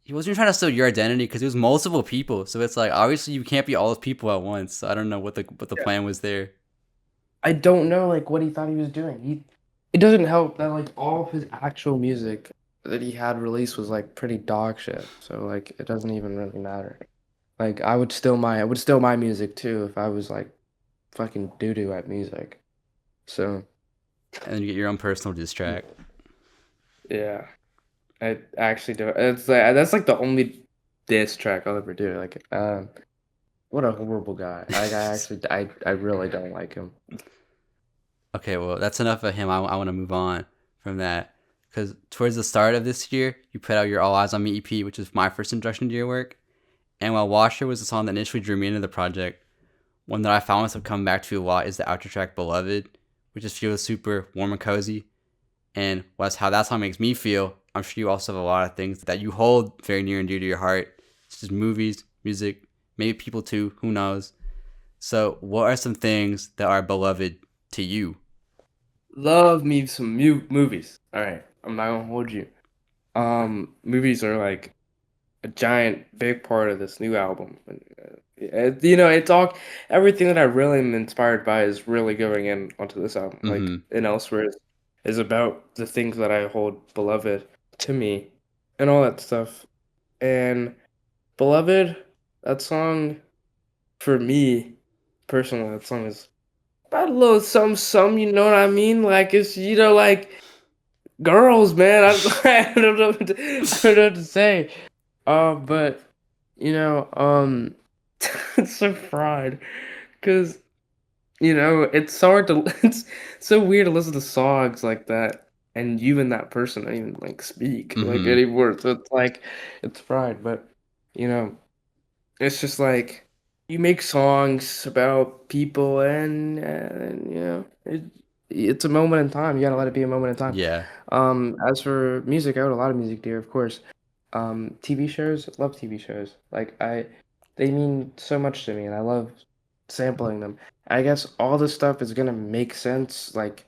A: he wasn't trying to steal your identity because it was multiple people. So it's like obviously you can't be all those people at once. So I don't know what the
B: Yeah.
A: plan was there.
B: I don't know like what he thought he was doing. It doesn't help that like all of his actual music that he had released was like pretty dog shit. So like it doesn't even really matter. Like I would steal my music too if I was like fucking doo doo at music. So
A: And then you get your own personal diss track.
B: yeah. I actually do. It's like that's like the only diss track I'll ever do. Like, what a horrible guy. Like, I really don't like him.
A: Okay, well that's enough of him. I want to move on from that because towards the start of this year, you put out your All Eyes on Me EP, which is my first introduction to your work. And while Washer was the song that initially drew me into the project, one that I found myself coming back to a lot is the outro track Beloved, which just feels super warm and cozy. And what's how that song makes me feel, I'm sure you also have a lot of things that you hold very near and dear to your heart, such as movies, music, maybe people too, who knows. So what are some things that are beloved to you?
B: Love me some movies. All right, I'm not gonna hold you. Movies are like a giant, big part of this new album. It's all everything that I really am inspired by is really going in onto this album. Like,
A: Mm-hmm.
B: and elsewhere is about the things that I hold beloved to me, and all that stuff. And Beloved, that song for me personally, that song is about a little some, you know what I mean? Like it's like girls, man. I don't know I don't know what to say. But you know, it's so fried because it's hard to it's so weird to listen to songs like that and you and that person don't even like speak like
A: Mm-hmm.
B: anymore. So it's like it's fried, but you know. It's just like you make songs about people, and it's a moment in time. You gotta let it be a moment in time.
A: Yeah.
B: As for music, I wrote a lot of music there, of course. TV shows, love TV shows. They mean so much to me, and I love sampling them. I guess all this stuff is gonna make sense, like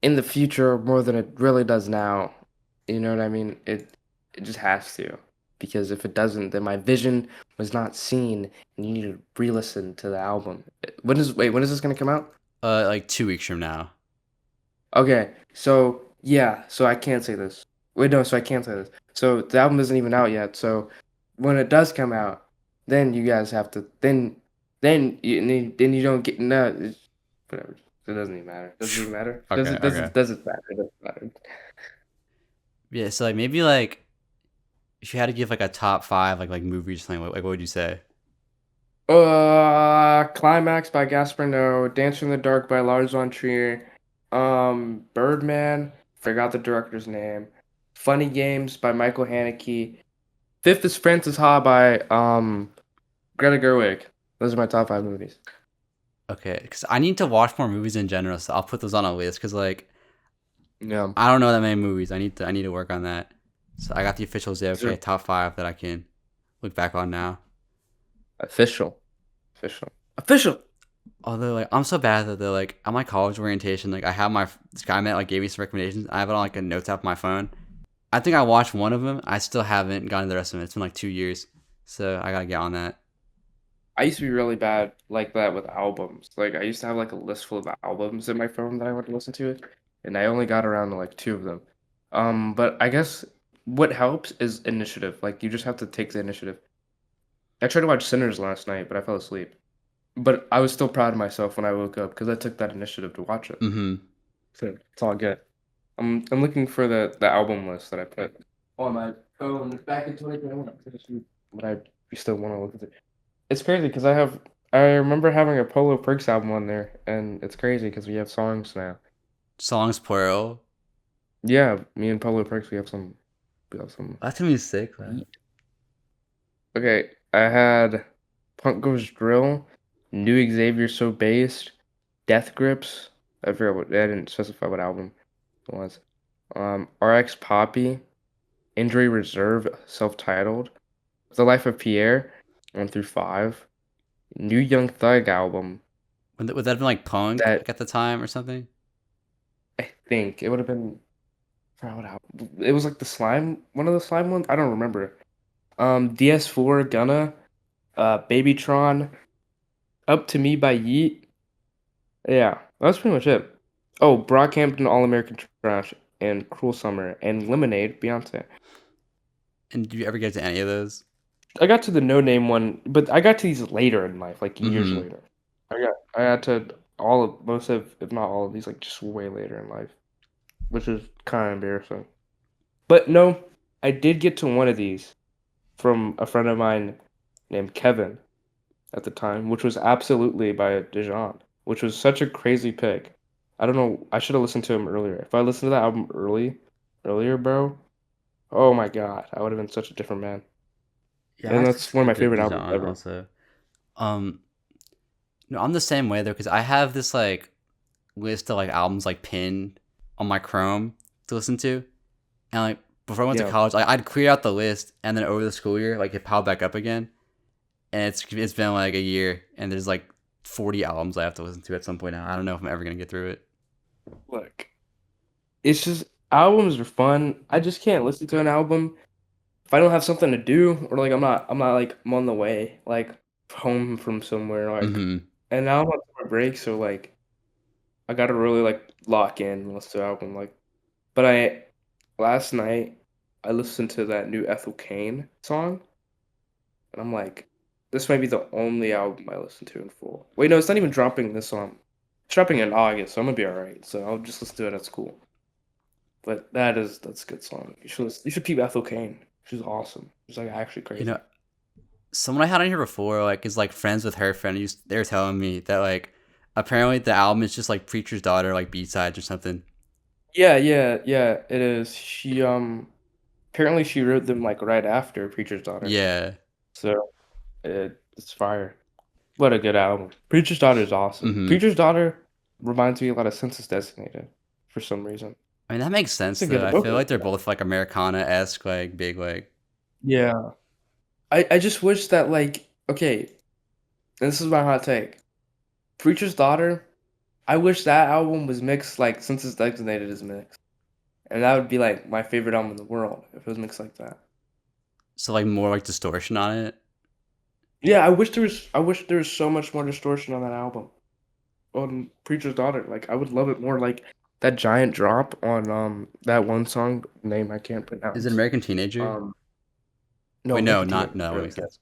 B: in the future more than it really does now. You know what I mean? It just has to. Because if it doesn't, then my vision was not seen and you need to re-listen to the album. When is this gonna come out?
A: Like 2 weeks from now.
B: Okay, so yeah, so I can't say this. Wait, no, so I can't say this. So the album isn't even out yet. So when it does come out, then you guys have to then you don't get no whatever. It doesn't even matter. Doesn't even matter.
A: Okay, okay.
B: Doesn't matter. It doesn't matter.
A: Yeah, so like maybe like if you had to give like a top five like movies or something, like what would you say?
B: Climax by Gaspar Noé, Dancer in the Dark by Lars von Trier, Birdman, forgot the director's name, Funny Games by Michael Haneke, Fifth is Francis Ha by Greta Gerwig. Those are my top five movies.
A: Okay, because I need to watch more movies in general, so I'll put those on a list. Because like
B: Yeah,
A: I don't know that many movies. I need to work on that. So I got the official
B: these are
A: ZAYOK'S top five that I can look back on now.
B: official, official, official.
A: Although like I'm so bad that they're like on my college orientation, like I have this guy I met like gave me some recommendations. I have it on like a notes app on my phone. I think I watched one of them. I still haven't gotten the rest of it. It's been like 2 years, so I gotta get on that.
B: I used to be really bad like that with albums. Like I used to have like a list full of albums in my phone that I would listen to, and I only got around to like two of them. But I guess what helps is initiative. Like you just have to take the initiative. I tried to watch Sinners last night, but I fell asleep. But I was still proud of myself when I woke up because I took that initiative to watch it.
A: Mm-hmm.
B: So it's all good. I'm looking for the album list that I put on my phone back in 2021. But I still want to look at it. It's crazy because I remember having a Polo Perks album on there, and it's crazy because we have songs now.
A: Songs plural.
B: Yeah, me and Polo Perks, we have some
A: That's gonna be sick, man.
B: heat. Okay, I had Punk Goes Drill, New Xavier So Based, Death Grips. I forgot what I didn't specify what album it was. RX Poppy, Injury Reserve, self-titled, The Life of Pierre, 1 through 5, New Young Thug album.
A: Would that have been like punk
B: That
A: like at the time or something?
B: I think it would have been. I forgot what album. It was like the slime, one of the slime ones. I don't remember. DS4 Gunna, Babytron, Up to Me by Yeet. Yeah, that's pretty much it. Oh, Brockhampton All American Trash and Cruel Summer and Lemonade, Beyonce.
A: And did you ever get to any of those?
B: I got to the No Name one, but I got to these later in life, like years
A: Mm-hmm.
B: later. I got to all of most of, if not all of these, like just way later in life, which is kind of embarrassing. But no, I did get to one of these from a friend of mine named Kevin at the time, which was Absolutely by Dijon, which was such a crazy pick. I don't know. I should have listened to him earlier. If I listened to that album earlier, bro, oh my God, I would have been such a different man.
A: Yeah, I
B: And
A: have
B: that's one of my
A: to
B: favorite albums
A: Dijon
B: ever.
A: also. Um, no, I'm the same way though, because I have this like list of like albums like pinned on my Chrome to listen to, and like before I went to
B: Yeah.
A: college, I'd clear out the list, and then over the school year, like it piled back up again, and it's been like a year, and there's like 40 albums I have to listen to at some point now. I don't know if I'm ever gonna get through it.
B: Look, it's just albums are fun. I just can't listen to an album if I don't have something to do or like I'm not like I'm on the way like home from somewhere like
A: Mm-hmm.
B: and now I'm on summer break so like I gotta really like lock in and listen to the album like but I last night I listened to that new Ethel Cain song and I'm like this might be the only album I listen to in full. Wait, no, it's not even dropping this song. It's dropping in August, so I'm gonna be alright. So I'll just listen to it at school. But that's a good song. You should peep Ethel Cain. She's awesome. She's like actually
A: You
B: crazy.
A: know, someone I had on here before like is like friends with her friend. They were telling me that like apparently the album is just like Preacher's Daughter like B sides or something.
B: Yeah, yeah, yeah, it is. She apparently she wrote them like right after Preacher's Daughter.
A: Yeah.
B: So it's fire. What a good album. Preacher's Daughter is awesome.
A: Mm-hmm.
B: Preacher's Daughter reminds me a lot of Census Designated for some reason.
A: I mean that makes
B: It's
A: sense
B: a
A: though.
B: good
A: I
B: both
A: feel
B: of
A: like they're
B: them.
A: both like Americana esque, like big like.
B: Yeah. I just wish that like okay, this is my hot take. Preacher's Daughter, I wish that album was mixed like Census Designated is mixed. And that would be like my favorite album in the world if it was mixed like that.
A: So like more like distortion on it.
B: Yeah, I wish there was so much more distortion on that album. On Preacher's Daughter. Like I would love it more like that giant drop on that one song name I can't
A: Is it
B: pronounce.
A: American Teenager?
B: Um no,
A: Wait, no,
B: American
A: not
B: Teenager is
A: no. That
B: really
A: makes
B: good.
A: sense.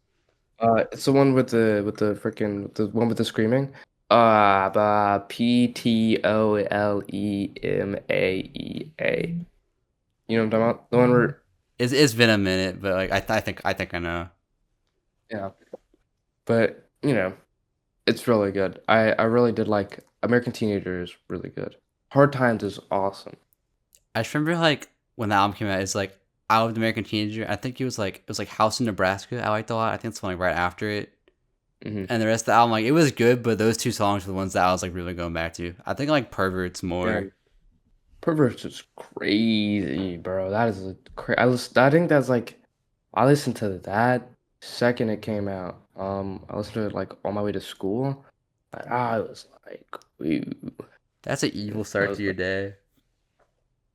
B: It's the one with the one with the screaming. Ptolemaea. You know what I'm talking about? The one where
A: It's been a minute, but like I think I know.
B: yeah. But you know, it's really good. I really did like American Teenager is really good. Hard Times is awesome.
A: I just remember like when the album came out. It's like I loved American Teenager. I think it was like House in Nebraska. I liked a lot. I think it's one like right after it.
B: Hmm.
A: And the rest of the album, like it was good, but those two songs were the ones that I was like really going back to. I think like Perverts
B: Yeah,
A: more.
B: Perverse is crazy, bro. That is I think that's like I listened to that second it came out. I listened to it like on my way to school. Like, I was like, ooh.
A: That's an evil
B: I
A: start
B: was
A: to your
B: like,
A: day.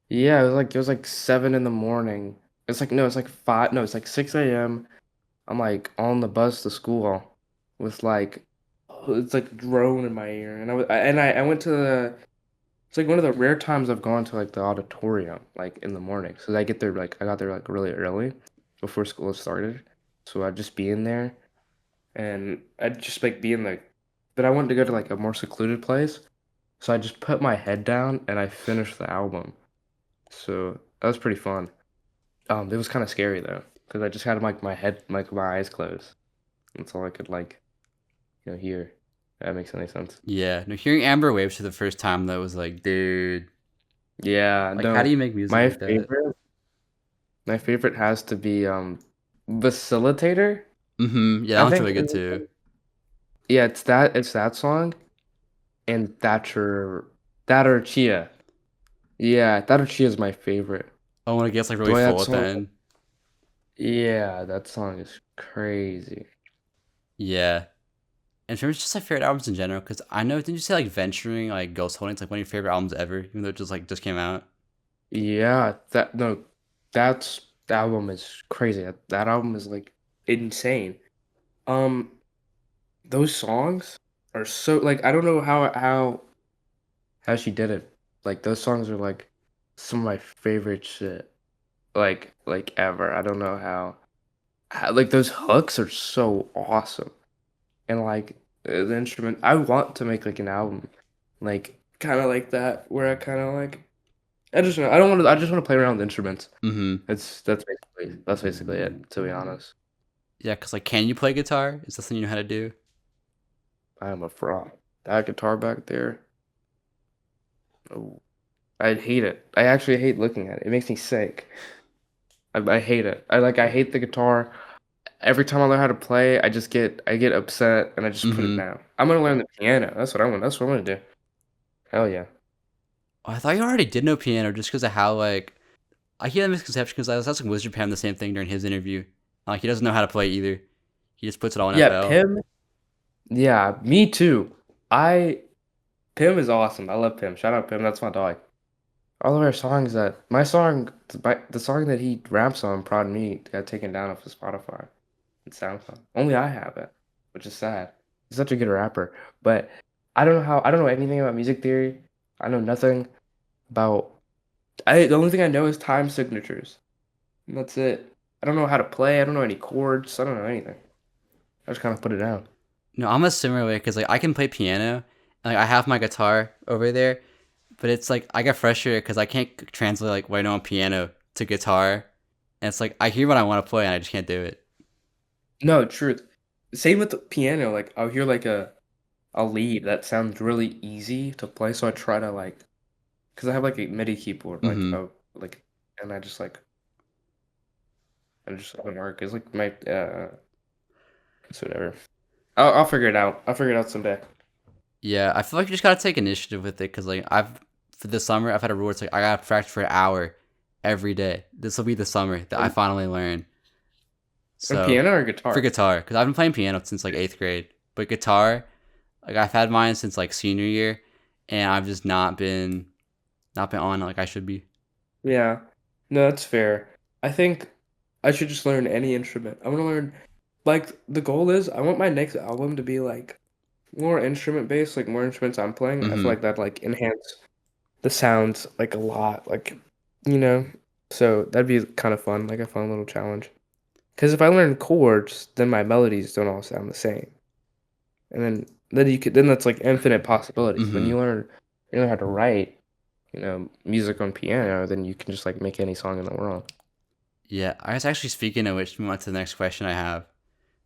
B: yeah, it was like 7 in the morning. It's like no, it's like 5. No, it's like 6 a.m. I'm like on the bus to school. with like it's like drone in my ear, and I went to the it's like one of the rare times I've gone to like the auditorium like in the morning. So I got there like really early before school started. So I'd just be in there and I'd just like be in the but I wanted to go to like a more secluded place. So I just put my head down and I finished the album. So that was pretty fun. It was kind of scary though, because I just had like my head, like my eyes closed. That's all I could like, hear. If that makes any sense.
A: Yeah. No, hearing Amber Waves for the first time though was like, dude,
B: Yeah,
A: like, how do
B: no.
A: you make music
B: My
A: like that?
B: favorite, my favorite has to be Facilitator.
A: Yeah, that
B: I
A: one's
B: think
A: really good too.
B: yeah, it's that song and that or Chia. Yeah, that or Chia is my favorite.
A: Oh, when it gets like
B: The
A: really
B: way that
A: full at the
B: song,
A: end.
B: yeah, that song is crazy.
A: Yeah. And for me, it's just my favorite albums in general, because I know, didn't you say like Venturing, like Ghost Holding, it's like one of your favorite albums ever, even though it just came out?
B: Yeah, that no, that album is crazy. That album is like insane. Um, those songs are so like I don't know how she did it. Like those songs are like some of my favorite shit. Like ever. I don't know how like those hooks are so awesome. And like the instrument, I want to make like an album like kind of like that where I kind of like I just I don't want to I just want to play around with instruments.
A: Mm-hmm.
B: That's basically it, to be honest.
A: Yeah, because like, can you play guitar? Is that something you know how to do?
B: I am a fraud. That guitar back there, oh, I hate it. I actually hate looking at it. It makes me sick. I hate it. I hate the guitar. Every time I learn how to play, I get upset and I just put it
A: Mm-hmm.
B: down. I'm gonna learn the piano. That's what I want. That's what I'm gonna do. Hell yeah.
A: Oh, I thought you already did know piano just because of how, like, I hear the misconception because I was asking Wizard Pam the same thing during his interview. Like, he doesn't know how to play either. He just puts it all in
B: Yeah,
A: FL.
B: Pim. Yeah, me too. I Pim is awesome. I love Pim. Shout out Pim. That's my dog. All of our songs that the song that he raps on, Prod Me, got taken down off of Spotify and SoundCloud. Only I have it, which is sad. He's such a good rapper, but I don't know anything about music theory. I know nothing about. The only thing I know is time signatures, and that's it. I don't know how to play. I don't know any chords. I don't know anything. I just kind of put it down.
A: No, I'm a similar way because, like, I can play piano. And, like, I have my guitar over there, but it's like I get frustrated because I can't translate, like, what I know on piano to guitar. And it's like I hear what I want to play and I just can't do it.
B: No, truth. Same with the piano. Like I'll hear like a lead that sounds really easy to play, so I try to like, cause I have like a MIDI keyboard, like
A: Mm-hmm.
B: like, and I just doesn't work. It's like my it's whatever. I'll figure it out. I'll figure it out someday.
A: Yeah, I feel like you just gotta take initiative with it because, like, for this summer I've had a rule. It's like I gotta practice for an hour every day. This will be the summer that I finally learn.
B: And
A: So
B: piano or
A: for
B: guitar?
A: guitar, because I've been playing piano since like eighth grade, but guitar, like, I've had mine since like senior year, and I've just not been on it like I should be.
B: Yeah. No, that's fair. I think I should just learn any instrument. I want to learn, like, the goal is I want my next album to be like more instrument based, like more instruments I'm playing. I feel
A: Mm-hmm.
B: like that like enhance the sounds like a lot, like you know. So that'd be kind of fun, like a fun little challenge. Because if I learn chords, then my melodies don't all sound the same, and then that's like infinite possibilities. When
A: Mm-hmm.
B: you learn how to write, music on piano, then you can just like make any song in the world.
A: Yeah, I was actually, speaking of which, move on to the next question I have.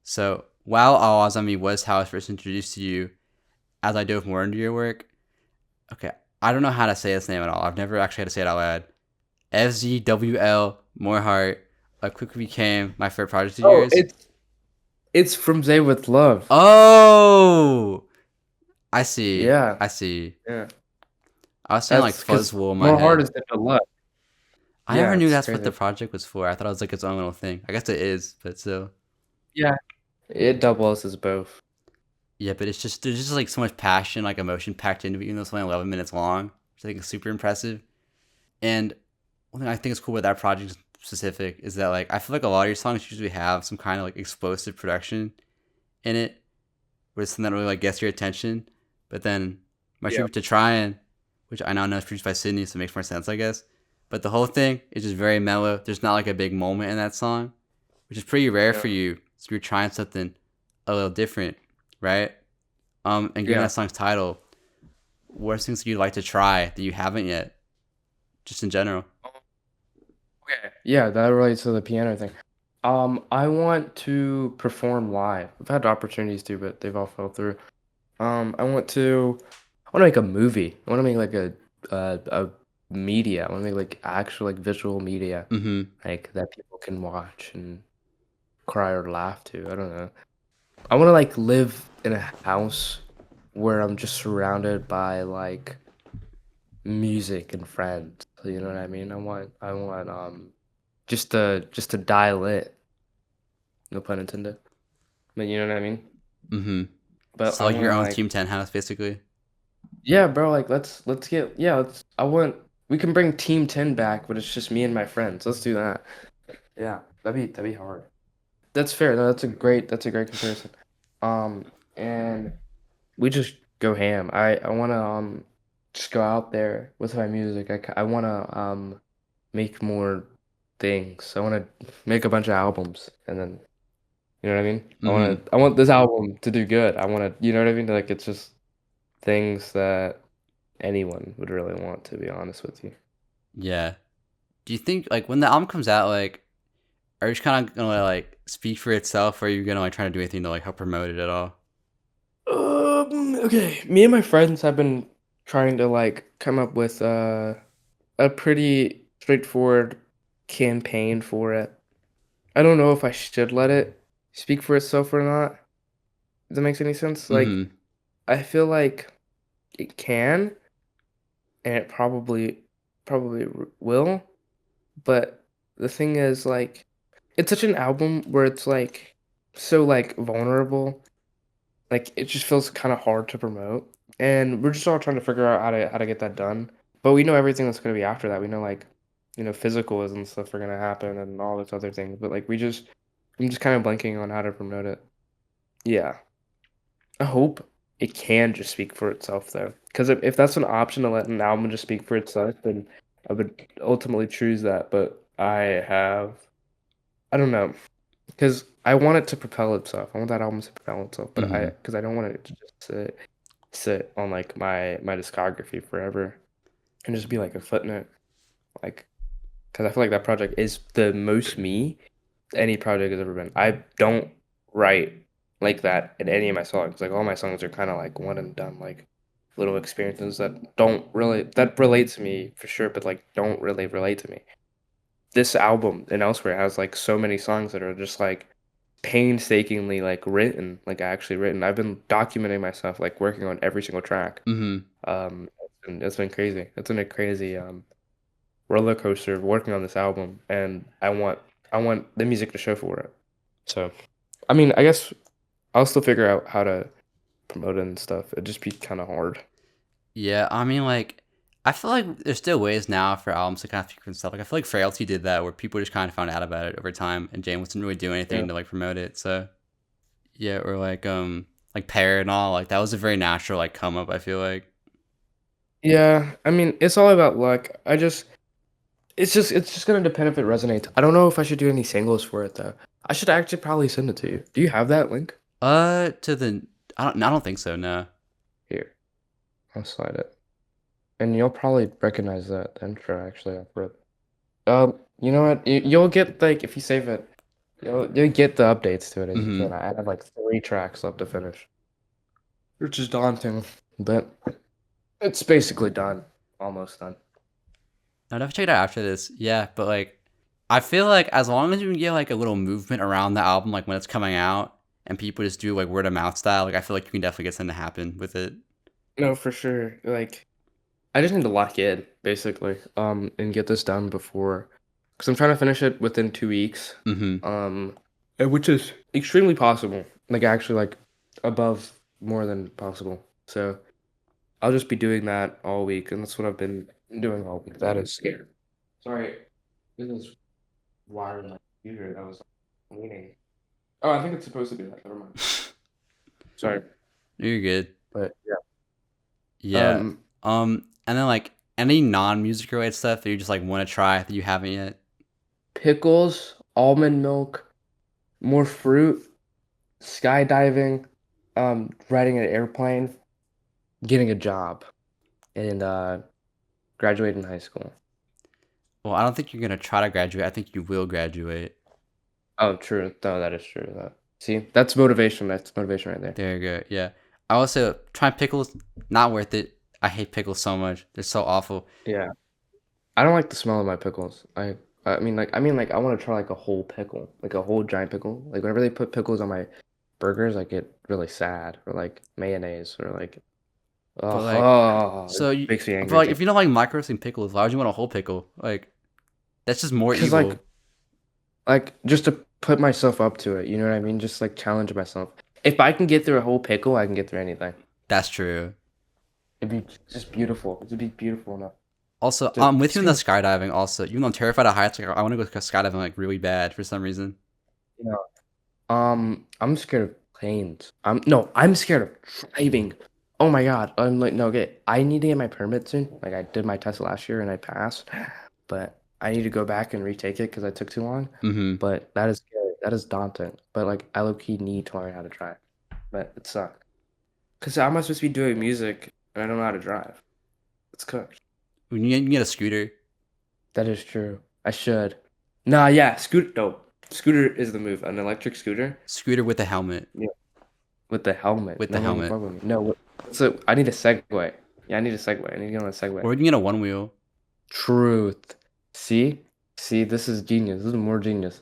A: So while Awazami was how I was first introduced to you, as I dove more into your work, okay, I don't know how to say this name at all. I've never actually had to say it out loud. FZWL Moreheart, quickly became my favorite project of
B: Oh,
A: yours.
B: it's from Zay with Love.
A: Oh, I see.
B: Yeah,
A: I see.
B: yeah.
A: I was saying like
B: That's because
A: Fuzzwool in my
B: More Hard
A: head.
B: is Than a Love.
A: I never
B: Yeah,
A: knew
B: it's
A: that's what the
B: crazy.
A: project was for. I thought it was like its own little thing. I guess it is, but still.
B: Yeah, it doubles as both.
A: Yeah, but it's just there's just like so much passion, like emotion packed into it, even though it's only 11 minutes long, which I think is super impressive. And one thing I think is cool with that project specific is that, like, I feel like a lot of your songs usually have some kind of like explosive production in it, where it's something that really like gets your attention. But then my
B: Yeah.
A: tribute to Tryin, which I now know is produced by Sydney, so it makes more sense, I guess. But the whole thing is just very mellow. There's not like a big moment in that song, which is pretty rare
B: Yeah.
A: for you. So you're trying something a little different, right? And given
B: Yeah.
A: that song's title, what are things you'd like to try that you haven't yet, just in general?
B: Okay. Yeah, that relates to the piano thing. I want to perform live. I've had opportunities to, but they've all fell through. I want to make a movie. I want to make like a media. I want to make like actual like visual media,
A: Mm-hmm.
B: like that people can watch and cry or laugh to. I don't know. I want to like live in a house where I'm just surrounded by like music and friends. You know what I mean? I want just to dial it. No pun intended. But you know what I mean?
A: Mm-hmm.
B: But
A: So
B: I
A: like
B: want
A: your
B: to
A: own
B: like
A: Team 10 house, basically.
B: yeah, bro, like let's get yeah, let's I want we can bring Team 10 back, but it's just me and my friends. Let's do that. Yeah, that'd be hard. That's fair. No, that's a great comparison. And we just go ham. I want to just go out there with my music. I want to make more things. I want to make a bunch of albums and then you know what I mean?
A: Mm-hmm.
B: I want this album to do good. I want to, you know what I mean? Like it's just things that anyone would really want, to be honest with you.
A: Yeah. Do you think like when the album comes out, like are you just kind of gonna like speak for itself, or are you gonna like try to do anything to like help promote it at all?
B: Okay. Me and my friends have been trying to like come up with a pretty straightforward campaign for it. I don't know if I should let it speak for itself or not. Does that make any sense? Like,
A: Mm-hmm.
B: I feel like it can, and it probably will. But the thing is, like, it's such an album where it's like so like vulnerable. Like it just feels kind of hard to promote, and we're just all trying to figure out how to get that done. But we know everything that's gonna be after that. We know like, physicals and stuff are gonna happen and all this other things. But like I'm just kind of blanking on how to promote it. Yeah, I hope it can just speak for itself though, because if that's an option to let an album just speak for itself, then I would ultimately choose that. But I don't know. Because I want it to propel itself. I want that album to propel itself, but
A: Mm-hmm.
B: because I don't want it to just sit on like my discography forever and just be like a footnote. Like, because I feel like that project is the most me any project has ever been. I don't write like that in any of my songs. Like all my songs are kind of like one and done, like little experiences that relate to me for sure, but like don't really relate to me. This album and elsewhere has like so many songs that are just like painstakingly like written, like actually written. I've been documenting myself, like working on every single track.
A: Mm-hmm.
B: It's been crazy. It's been a crazy roller coaster of working on this album, and I want the music to show for it. So, I mean, I guess I'll still figure out how to promote it and stuff. It'd just be kind of hard.
A: Yeah, I mean, like, I feel like there's still ways now for albums to kind of speak for themselves. Like, I feel like Frailty did that, where people just kind of found out about it over time, and James didn't really do
B: Yeah.
A: anything to like promote it. So yeah, or like Pear and all, like that was a very natural like come up. I feel like.
B: Yeah, I mean, it's all about luck. It's just gonna depend if it resonates. I don't know if I should do any singles for it though. I should actually probably send it to you. Do you have that link?
A: To the I don't think so. No.
B: Here, I'll slide it. And you'll probably recognize that intro actually for it. You know what? You'll get like if you save it, you'll get the updates to it as you
A: Mm-hmm.
B: can. I have like 3 tracks left to finish, which is daunting, but it's basically done, almost done.
A: I'd have to check it out after this. Yeah, but like, I feel like as long as you can get like a little movement around the album, like when it's coming out, and people just do like word of mouth style, like I feel like you can definitely get something to happen with it.
B: No, for sure. Like I just need to lock in basically, and get this done before, because I'm trying to finish it within 2 weeks,
A: Mm-hmm.
B: which is extremely possible. Like actually, like above more than possible. So. I'll just be doing that all week, and that's what I've been doing all week. That is scary. Sorry, this is wired in my computer. That was leaning. Oh, I think it's supposed to be that. Never mind. Sorry.
A: You're good.
B: But yeah.
A: Yeah.
B: Um,
A: And then like any non-music related stuff that you just like want to try that you haven't yet.
B: pickles, almond milk, more fruit, skydiving, riding an airplane, getting a job, and graduating high school.
A: Well, I don't think you're gonna try to graduate. I think you will graduate.
B: Oh, true. No, that is true. See, that's motivation. That's motivation right there.
A: There you go. Yeah. I also try pickles. Not worth it. I hate pickles so much. They're so awful.
B: Yeah. I don't like the smell of my pickles. I mean, I want to try like a whole pickle, like a whole giant pickle. Like whenever they put pickles on my burgers, I get really sad, or like mayonnaise, or like,
A: But like,
B: it
A: so you,
B: makes me
A: but
B: angry
A: like,
B: too.
A: if you don't like micro roasting pickles, why would you want a whole pickle? Like, that's just more
B: Cause
A: evil.
B: like just to put myself up to it, you know what I mean? Just like challenge myself. If I can get through a whole pickle, I can get through anything.
A: That's true.
B: It'd be just beautiful. It'd be beautiful enough.
A: Also,
B: Just,
A: I'm with you in the
B: see,
A: skydiving. Also, even though I'm terrified of heights, like I want to go skydiving like really bad for some reason.
B: you know, I'm scared of planes. I'm scared of driving. Oh my God. I'm like, no, okay. I need to get my permit soon. Like I did my test last year and I passed, but I need to go back and retake it because I took too long.
A: Mm-hmm.
B: But that is scary. That is daunting. But like I low key need to learn how to drive. But it sucks. Cause how am I supposed to be doing music and I don't know how to drive? It's cooked.
A: When you get a scooter,
B: That is true. I should. Nah, yeah, scooter. No, scooter is the move. An electric scooter.
A: scooter with a helmet,
B: Yeah. With the helmet.
A: with the
B: No one can
A: helmet,
B: fuck with me. No. So I need a Segway. Yeah, I need a Segway. I need to get on a Segway.
A: or you can get a one wheel.
B: Truth. See? See, this is genius. This is more genius.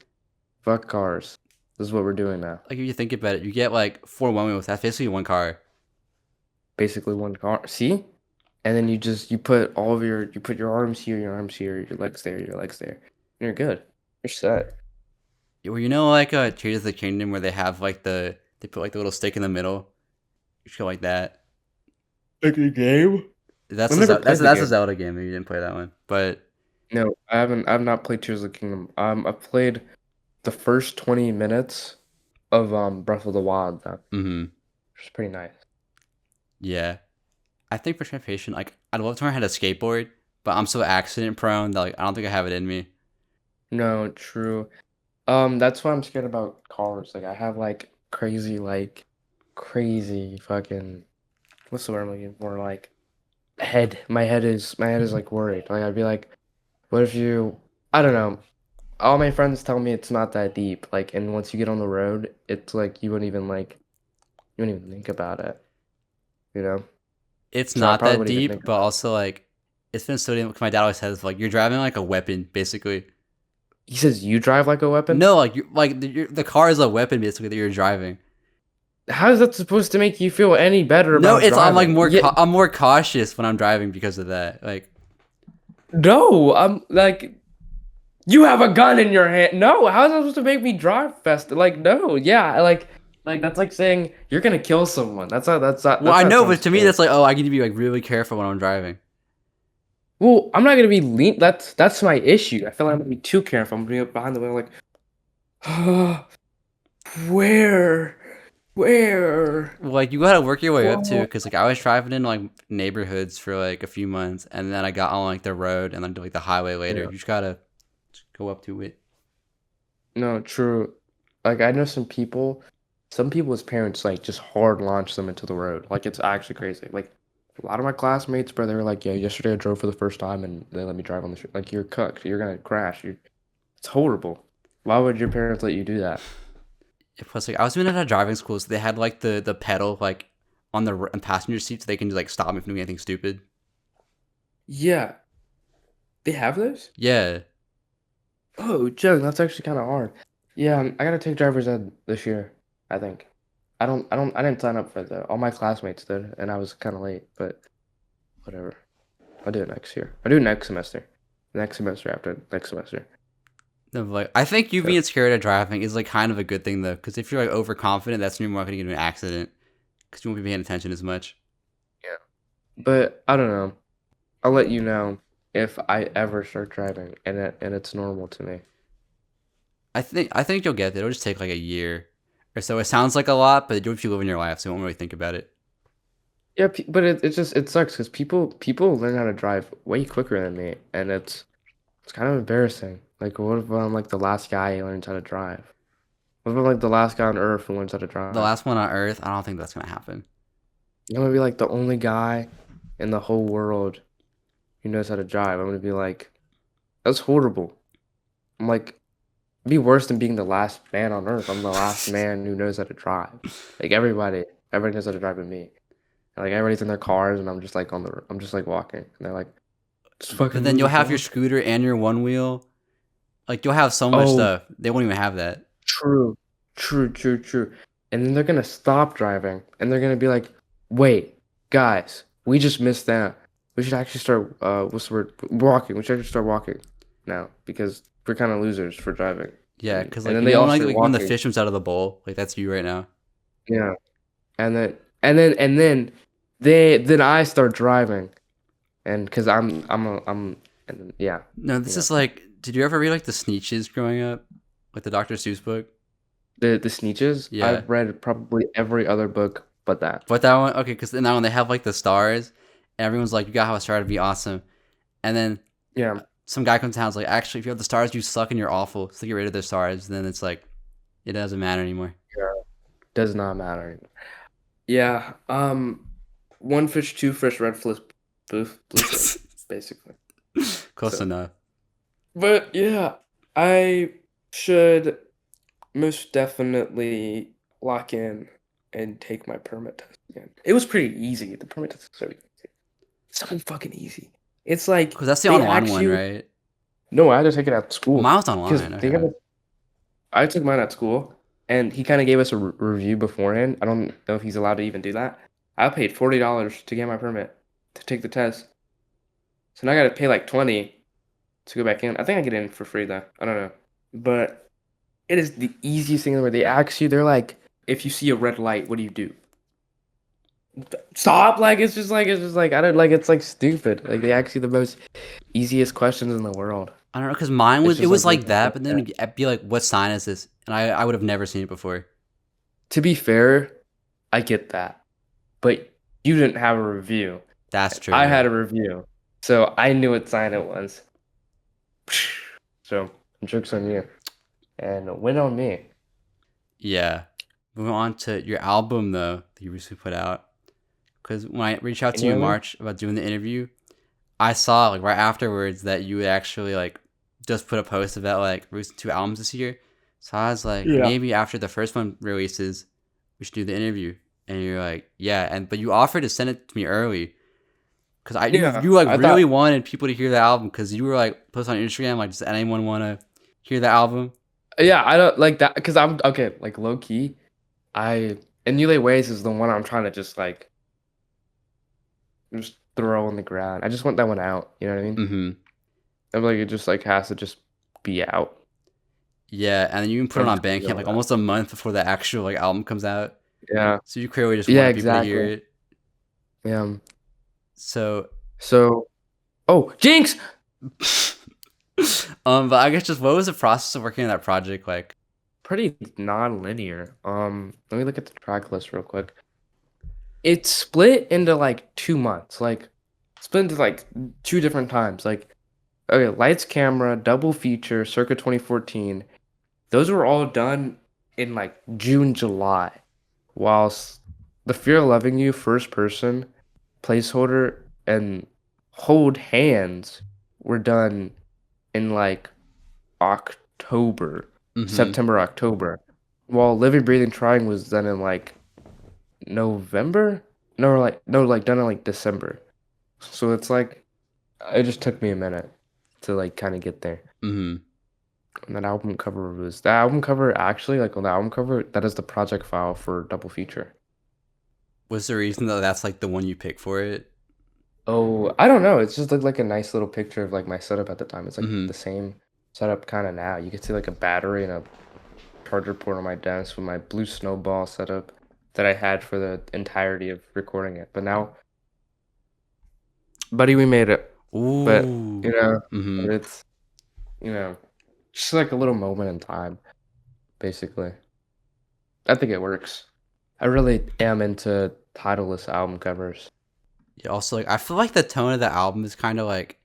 B: Fuck cars. This is what we're doing now.
A: Like if you think about it, you get like four one wheels. That's basically one car.
B: Basically one car. See? And then you put you put your arms here, your legs there, your legs there. And you're good. You're set.
A: Well, you know, like Tears of the Kingdom, where they have like they put like the little stick in the middle. You should go like that.
B: Like a game?
A: That's
B: I've
A: a
B: never played the
A: That's a
B: game.
A: Zelda game. Maybe you didn't play that one, but
B: No, I haven't. I've not played Tears of the Kingdom. I've played the first 20 minutes of Breath of the Wild, though,
A: mm-hmm.
B: which is pretty nice.
A: Yeah. I think for transportation, like I'd love to learn how to skateboard, but I'm so accident prone that like I don't think I have it in me.
B: No, true. That's why I'm scared about cars. Like I have crazy fucking what's the word I'm looking for? Like head. My head is like worried. Like I'd be like, what if you? I don't know. All my friends tell me it's not that deep. Like, and once you get on the road, it's like you wouldn't even think about it. You know?
A: It's
B: So I
A: not
B: probably
A: that
B: wouldn't even think
A: deep, but
B: about it.
A: also like it's been so damn. My dad always says like you're driving like a weapon, basically.
B: He says you drive like a weapon?
A: No, like the car is a weapon basically that you're driving.
B: How is that supposed to make you feel any better
A: No,
B: about
A: it's I'm like
B: driving?
A: more
B: Yeah,
A: I'm more cautious when I'm driving because of that. Like
B: no, I'm like you have a gun in your hand. No, how is that supposed to make me drive faster? Like, no, yeah, like that's like saying you're gonna kill someone.
A: well,
B: That's
A: I
B: how it
A: know, but
B: sounds
A: to me
B: cool.
A: that's like oh I need to be like really careful when I'm driving.
B: Well, I'm not gonna be lean. That's my issue. I feel like I'm gonna be too careful. I'm gonna be behind the wheel, like, where, where?
A: Well, like you gotta work your way up to,
B: Whoa.
A: because like I was driving in like neighborhoods for like a few months, and then I got on like the road and then like the highway later.
B: Yeah.
A: You just gotta go up to it.
B: No, true. Like I know some people's parents like just hard launch them into the road. Like it's actually crazy. Like a lot of my classmates, bro, they were like, "Yeah, yesterday I drove for the first time and they let me drive on the street." Like you're cooked. You're gonna crash. It's horrible. Why would your parents let you do that?
A: Plus, like I was even at a driving school, so they had like the pedal like on the passenger seat, so they can just like stop me from doing anything stupid.
B: Yeah, they have those?
A: Yeah,
B: Oh, Joe, that's actually kind of hard. Yeah, I gotta take driver's ed this year, I think. I didn't sign up for it though. All my classmates did, and I was kind of late, but whatever. I'll do it next year. I'll do it next semester. Next semester after next semester.
A: no, but, like I think you
B: So,
A: being scared of driving is like kind of a good thing though, because if you're like overconfident, that's when you're more likely to get into an accident, because you won't be paying attention as much.
B: yeah. But I don't know. I'll let you know if I ever start driving and it's normal to me.
A: I think you'll get it. It'll just take like a year or so. It sounds like a lot, but if you live in your life, so you won't really think about it.
B: Yeah, but it sucks because people learn how to drive way quicker than me, and it's kind of embarrassing. Like, what if I'm like the last guy who learns how to drive? What if I'm like the last guy on Earth who learns how to
A: The
B: drive?
A: last one on Earth, I don't think that's gonna happen.
B: I'm gonna be like the only guy in the whole world who knows how to drive. I'm gonna be like, that's horrible. I'm like, it'd be worse than being the last man on Earth. I'm the last man who knows how to drive. Like everybody knows how to drive but me. And like everybody's in their cars, and I'm just like walking, and they're like, just
A: But
B: fucking
A: then
B: move
A: you'll
B: the
A: have your
B: fuck.
A: scooter and your one wheel. Like you'll have so much
B: Oh,
A: stuff. They won't even have that.
B: true, true. And then they're gonna stop driving, and they're gonna be like, wait, guys, we just missed that. We should actually start, what's the word? Walking. We should actually start walking now because we're kind of losers for driving.
A: Yeah,
B: And,
A: because
B: and
A: like
B: then
A: you
B: they
A: know
B: all
A: like,
B: start
A: like when the
B: walking.
A: fish comes out of the bowl, like that's you right now.
B: Yeah. And then I start driving, and because and then, yeah,
A: No,
B: you
A: this
B: know,
A: is like. Did you ever read like the Sneetches growing up, like the Dr. Seuss book?
B: the Sneetches.
A: Yeah,
B: I've read probably every other book but that.
A: but that one okay, because in that one they have like the stars, and everyone's like, "You got to have a star to be awesome," and then
B: Yeah.
A: some guy comes down and's like, "Actually, if you have the stars, you suck and you're awful. So get rid of the stars." Then it's like it doesn't matter anymore.
B: Yeah. Does not matter. Yeah. One fish, two fish, red fish, blue fish, basically.
A: Close
B: So,
A: enough.
B: but yeah, I should most definitely lock in and take my permit test again. It was pretty easy. The permit test was so easy. So fucking easy. It's like
A: Because that's the
B: they
A: online
B: ask
A: one,
B: you.
A: right?
B: No, I had to take it at school
A: Mine was
B: because
A: online.
B: they got.
A: Okay.
B: I took mine at school, and he kind of gave us a review beforehand. I don't know if he's allowed to even do that. I paid $40 to get my permit to take the test, so now I got to pay like 20 to go back in. I think I get in for free though. I don't know, but it is the easiest thing in the world. They ask you, they're like, if you see a red light, what do you do? Stop! Like it's just like I don't like it's like stupid. Like they ask you the most easiest questions in the world.
A: I don't know, because mine
B: It's
A: was it
B: just like
A: was
B: they
A: like that, but then it'd be like, "What sign is this?" And I would have never seen it before.
B: to be fair, I get that, but you didn't have a review.
A: That's true.
B: I had
A: Yeah.
B: a review, so I knew what sign it was. So jokes on you, and win on me.
A: Yeah. Moving on to your album though that you recently put out. Because when I reached out to
B: Any
A: you in
B: other?
A: March about doing the interview, I saw like right afterwards that you would actually like just put a post about like releasing 2 albums this year. So I was like,
B: Yeah.
A: maybe after the first one releases, we should do the interview. And you're like, yeah. And but you offered to send it to me early because
B: Yeah,
A: you like
B: I
A: really
B: thought.
A: wanted people to hear the album because you were like post on Instagram like, does anyone want to hear the album?
B: Yeah, I don't like that because I'm okay. Like low key, I Emulate Ways is the one I'm trying to just throw on the ground. I just want that one out. You know what I mean?
A: Mm-hmm.
B: I'm like it just like has to just be out.
A: Yeah, and then you can put
B: I
A: it on
B: just want
A: Bandcamp
B: that
A: like
B: one out.
A: almost a month before the actual like album comes out.
B: Yeah.
A: So you clearly just
B: Yeah,
A: wanted people to hear
B: exactly.
A: it.
B: Yeah.
A: So
B: So, oh, Jinx!
A: but I guess just what was the process of working on that project like?
B: Pretty non-linear. Let me look at the track list real quick. It's split into like 2 months. Like, split into like two different times. Like, okay, Lights, Camera, Double Feature, Circa 2014. Those were all done in like June, July. Whilst The Fear of Loving You, First Person, Placeholder, and Hold Hands were done in like October,
A: Mm-hmm.
B: September, October, while Living, Breathing, Trying was done in like November. No, like done in like December. So it's like it just took me a minute to like kind of get there.
A: Mm-hmm.
B: And that album cover actually like on the album cover that is the project file for Double Feature.
A: Was the reason that that's like the one you picked for it?
B: Oh, I don't know. It's just like a nice little picture of like my setup at the time. It's like
A: Mm-hmm.
B: the same setup kind of now. You can see like a battery and a charger port on my desk with my blue snowball setup that I had for the entirety of recording it. But now, buddy, we made it. But
A: Ooh. Mm-hmm.
B: it's you know, just like a little moment in time, basically. I think it works. I really am into titleless album covers.
A: Yeah, also like I feel like the tone of the album is kind of like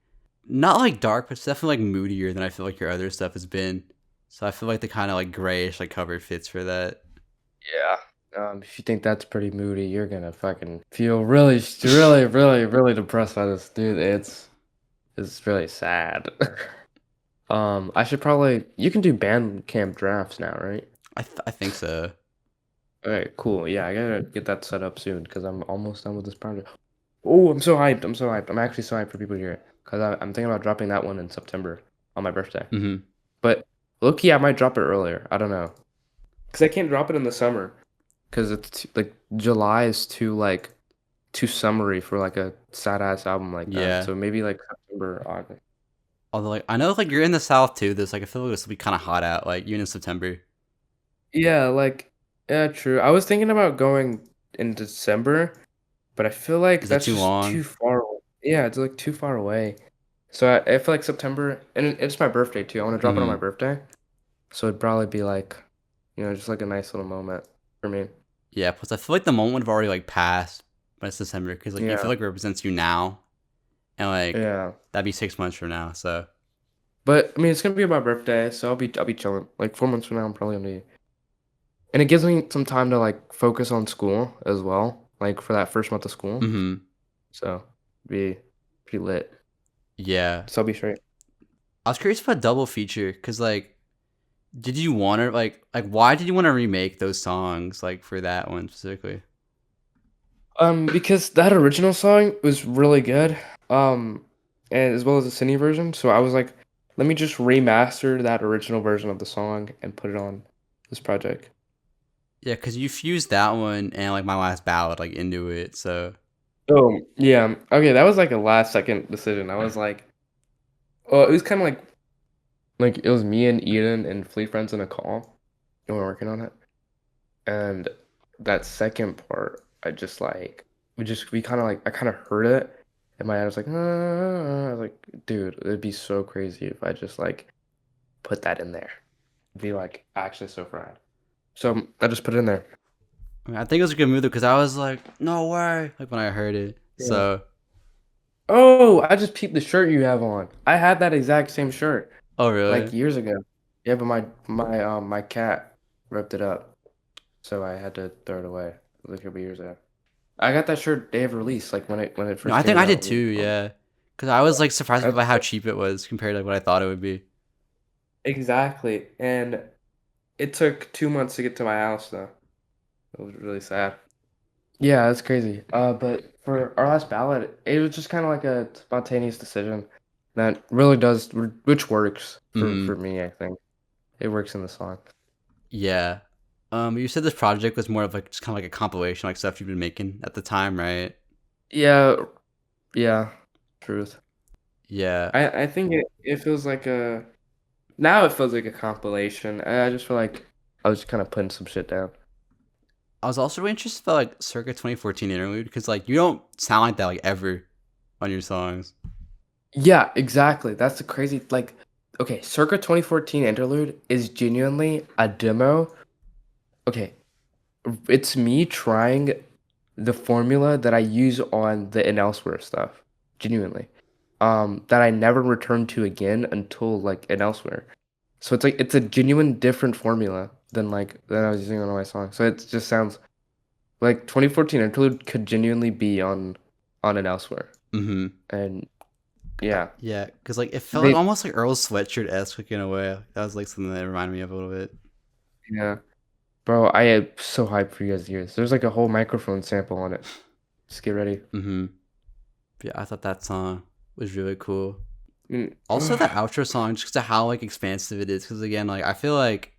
A: not like dark, but it's definitely like moodier than I feel like your other stuff has been. So I feel like the kind of like grayish like cover fits for that.
B: Yeah. If you think that's pretty moody, you're gonna fucking feel really, really, really, really depressed by this, dude. It's really sad. I should probably you can do Bandcamp drafts now, right?
A: I think so.
B: Okay, cool. Yeah, I gotta get that set up soon because I'm almost done with this project. Oh, I'm so hyped. I'm so hyped. I'm actually so hyped for people to hear it because I'm thinking about dropping that one in September on my birthday.
A: Hmm.
B: But low key, I might drop it earlier. I don't know because I can't drop it in the summer because it's like July is too summery for like a sad ass album like that.
A: Yeah.
B: So maybe like September, August.
A: Although like I know like you're in the south too. There's like I feel like this will be kind of hot out like even in September.
B: Yeah, like yeah, true. I was thinking about going in December, but I feel like
A: Is it
B: that's
A: too
B: just
A: long?
B: too far. Yeah, it's like too far away. So I feel like September, and it's my birthday too. I want to drop it on my
A: Hmm.
B: birthday, so it'd probably be like, just like a nice little moment for me.
A: Yeah. Plus I feel like the moment would have already like passed by December because like you feel
B: Yeah,
A: like it represents you now and like
B: yeah.
A: that'd be 6 months from now. So
B: But I mean, it's gonna be my birthday, so I'll be chilling. Like 4 months from now, I'm probably gonna be, and it gives me some time to like focus on school as well, like for that first month of school.
A: hmm.
B: So be pretty lit.
A: Yeah.
B: So I'll be straight.
A: I was curious about double feature because like did you want to why did you want to remake those songs like for that one specifically?
B: Because that original song was really good, and as well as the Cine version. So I was like, let me just remaster that original version of the song and put it on this project.
A: Yeah, because you fused that one and like my last ballad like into it. So
B: Oh, yeah. Okay, that was like a last second decision. I was like, well, it was kind of like it was me and Eden and Fleet Friends in a call, and we were working on it. And that second part, I just like we kind of like I kind of heard it in my head. I was like, I was like, dude, it'd be so crazy if I just like put that in there. It'd be like actually so fried. So I just put it in there.
A: I mean, I think it was a good move because I was like, no way, like when I heard it.
B: Yeah.
A: So
B: Oh, I just peeped the shirt you have on. I had that exact same shirt
A: oh
B: like
A: really?
B: years ago. Yeah, but my cat ripped it up, so I had to throw it away like a couple years ago. I got that shirt day of release, like when it
A: No,
B: first
A: I think
B: came
A: I did
B: out.
A: too. Yeah, because I was like surprised
B: That's
A: by how cheap it was compared to like, what I thought it would be.
B: exactly. And it took 2 months to get to my house though. It was really sad. Yeah, that's crazy. But for our last ballot, it was just kind of like a spontaneous decision that really does, which works for
A: Hmm.
B: me, I think. It works in the song.
A: Yeah. You said this project was more of like just kind of like a compilation, like stuff you've been making at the time, right?
B: Yeah, yeah, truth.
A: Yeah.
B: I think it feels like a now it feels like a compilation. I just feel like I was kind of putting some shit down.
A: I was also really interested about like circa 2014 interlude because like you don't sound like that like ever on your songs.
B: Yeah, exactly. That's the crazy like okay, Circa 2014 Interlude is genuinely a demo. Okay, it's me trying the formula that I use on the and elsewhere stuff. Genuinely. That I never returned to again until like and elsewhere. So it's like it's a genuine different formula than like that I was using on all my songs. So it just sounds like 2014 Interlude could genuinely be on and elsewhere.
A: Mm-hmm.
B: And yeah.
A: Yeah, because like it felt like
B: They
A: almost like Earl's sweatshirt esque like, in a way. That was like something that reminded me of a little bit.
B: yeah. Bro, I am so hyped for you guys to hear this. There's like a whole microphone sample on it. Just get ready.
A: Mm-hmm. Yeah, I thought that song was really cool.
B: Mm.
A: Also, the outro song, just to how like expansive it is. Because again, like I feel like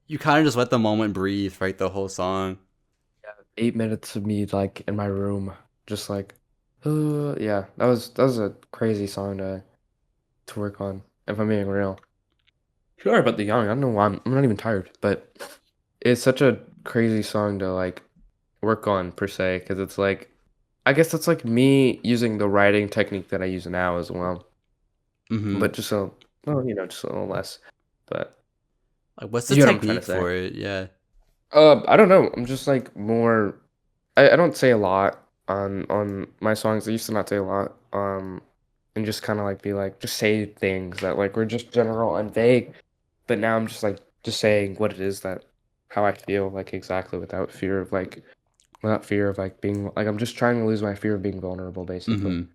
A: you kind of just let the moment breathe, right? The whole song.
B: 8 minutes of me like in my room, just like, yeah. That was a crazy song to work on. If I'm being real. Sorry about the yawning. I don't know why I'm not even tired, but it's such a crazy song to like work on per se, because it's like, I guess that's like me using the writing technique that I use now as well,
A: Mm-hmm.
B: but just a well, just a little less. But
A: Like, what's the
B: you get what I'm trying to
A: technique
B: say.
A: for it? Yeah.
B: I don't know. I'm just like more. I don't say a lot on my songs. I used to not say a lot. And just kind of like be like just say things that like were just general and vague. But now I'm just like just saying what it is that how I feel like exactly without fear of like being like I'm just trying to lose my fear of being vulnerable basically.
A: Mm-hmm.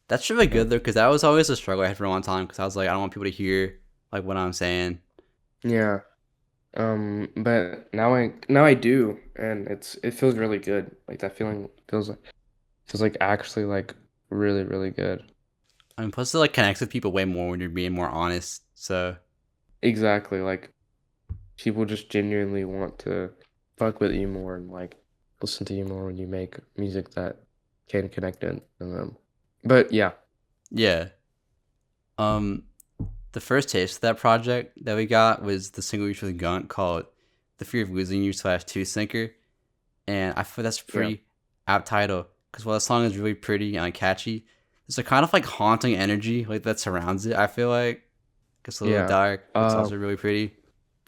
A: That's really
B: So,
A: good though, because that was always a struggle I had for a long time. Because I was like, I don't want people to hear like what I'm saying.
B: yeah. But now I do, and it feels really good. Like that feeling feels like actually like really really good.
A: I mean, plus it like connects with people way more when you're being more honest. So
B: Exactly. Like people just genuinely want to fuck with you more and like listen to you more when you make music that can connect in them. But yeah,
A: yeah. Um, the first taste of that project that we got was the single we released with Gunk called "The Fear of Losing You" / Two Sinker, and I feel that's a
B: yeah,
A: pretty apt title because while the song is really pretty and catchy, there's a kind of like haunting energy like that surrounds it. I feel like it's a little
B: yeah.
A: dark, but it's
B: Uh,
A: also really pretty.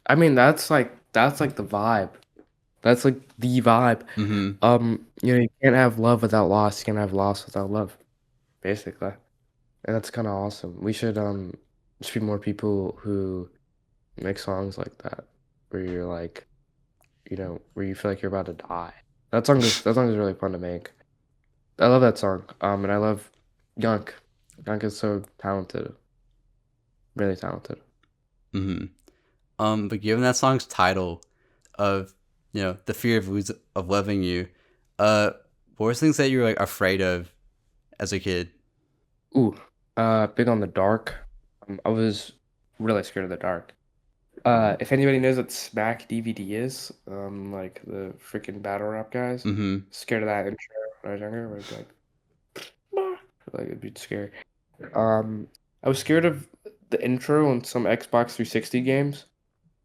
B: I mean that's like the vibe. That's like the vibe.
A: Mm-hmm.
B: You can't have love without loss. You can't have loss without love, basically. And that's kind of awesome. We should be more people who make songs like that, where you're like, where you feel like you're about to die. That song is really fun to make. I love that song. And I love Gunk. Gunk is so talented, really talented.
A: Mm-hmm. But given that song's title of the fear of loving you, uh, what were things that you were like afraid of as a kid?
B: Ooh, big on the dark. I was really scared of the dark. If anybody knows what Smack DVD is, like the freaking battle rap guys,
A: Mm-hmm.
B: scared of that intro when I was younger, where it'd be like, "Bah," like it'd be scary. Um, I was scared of the intro on some Xbox 360 games.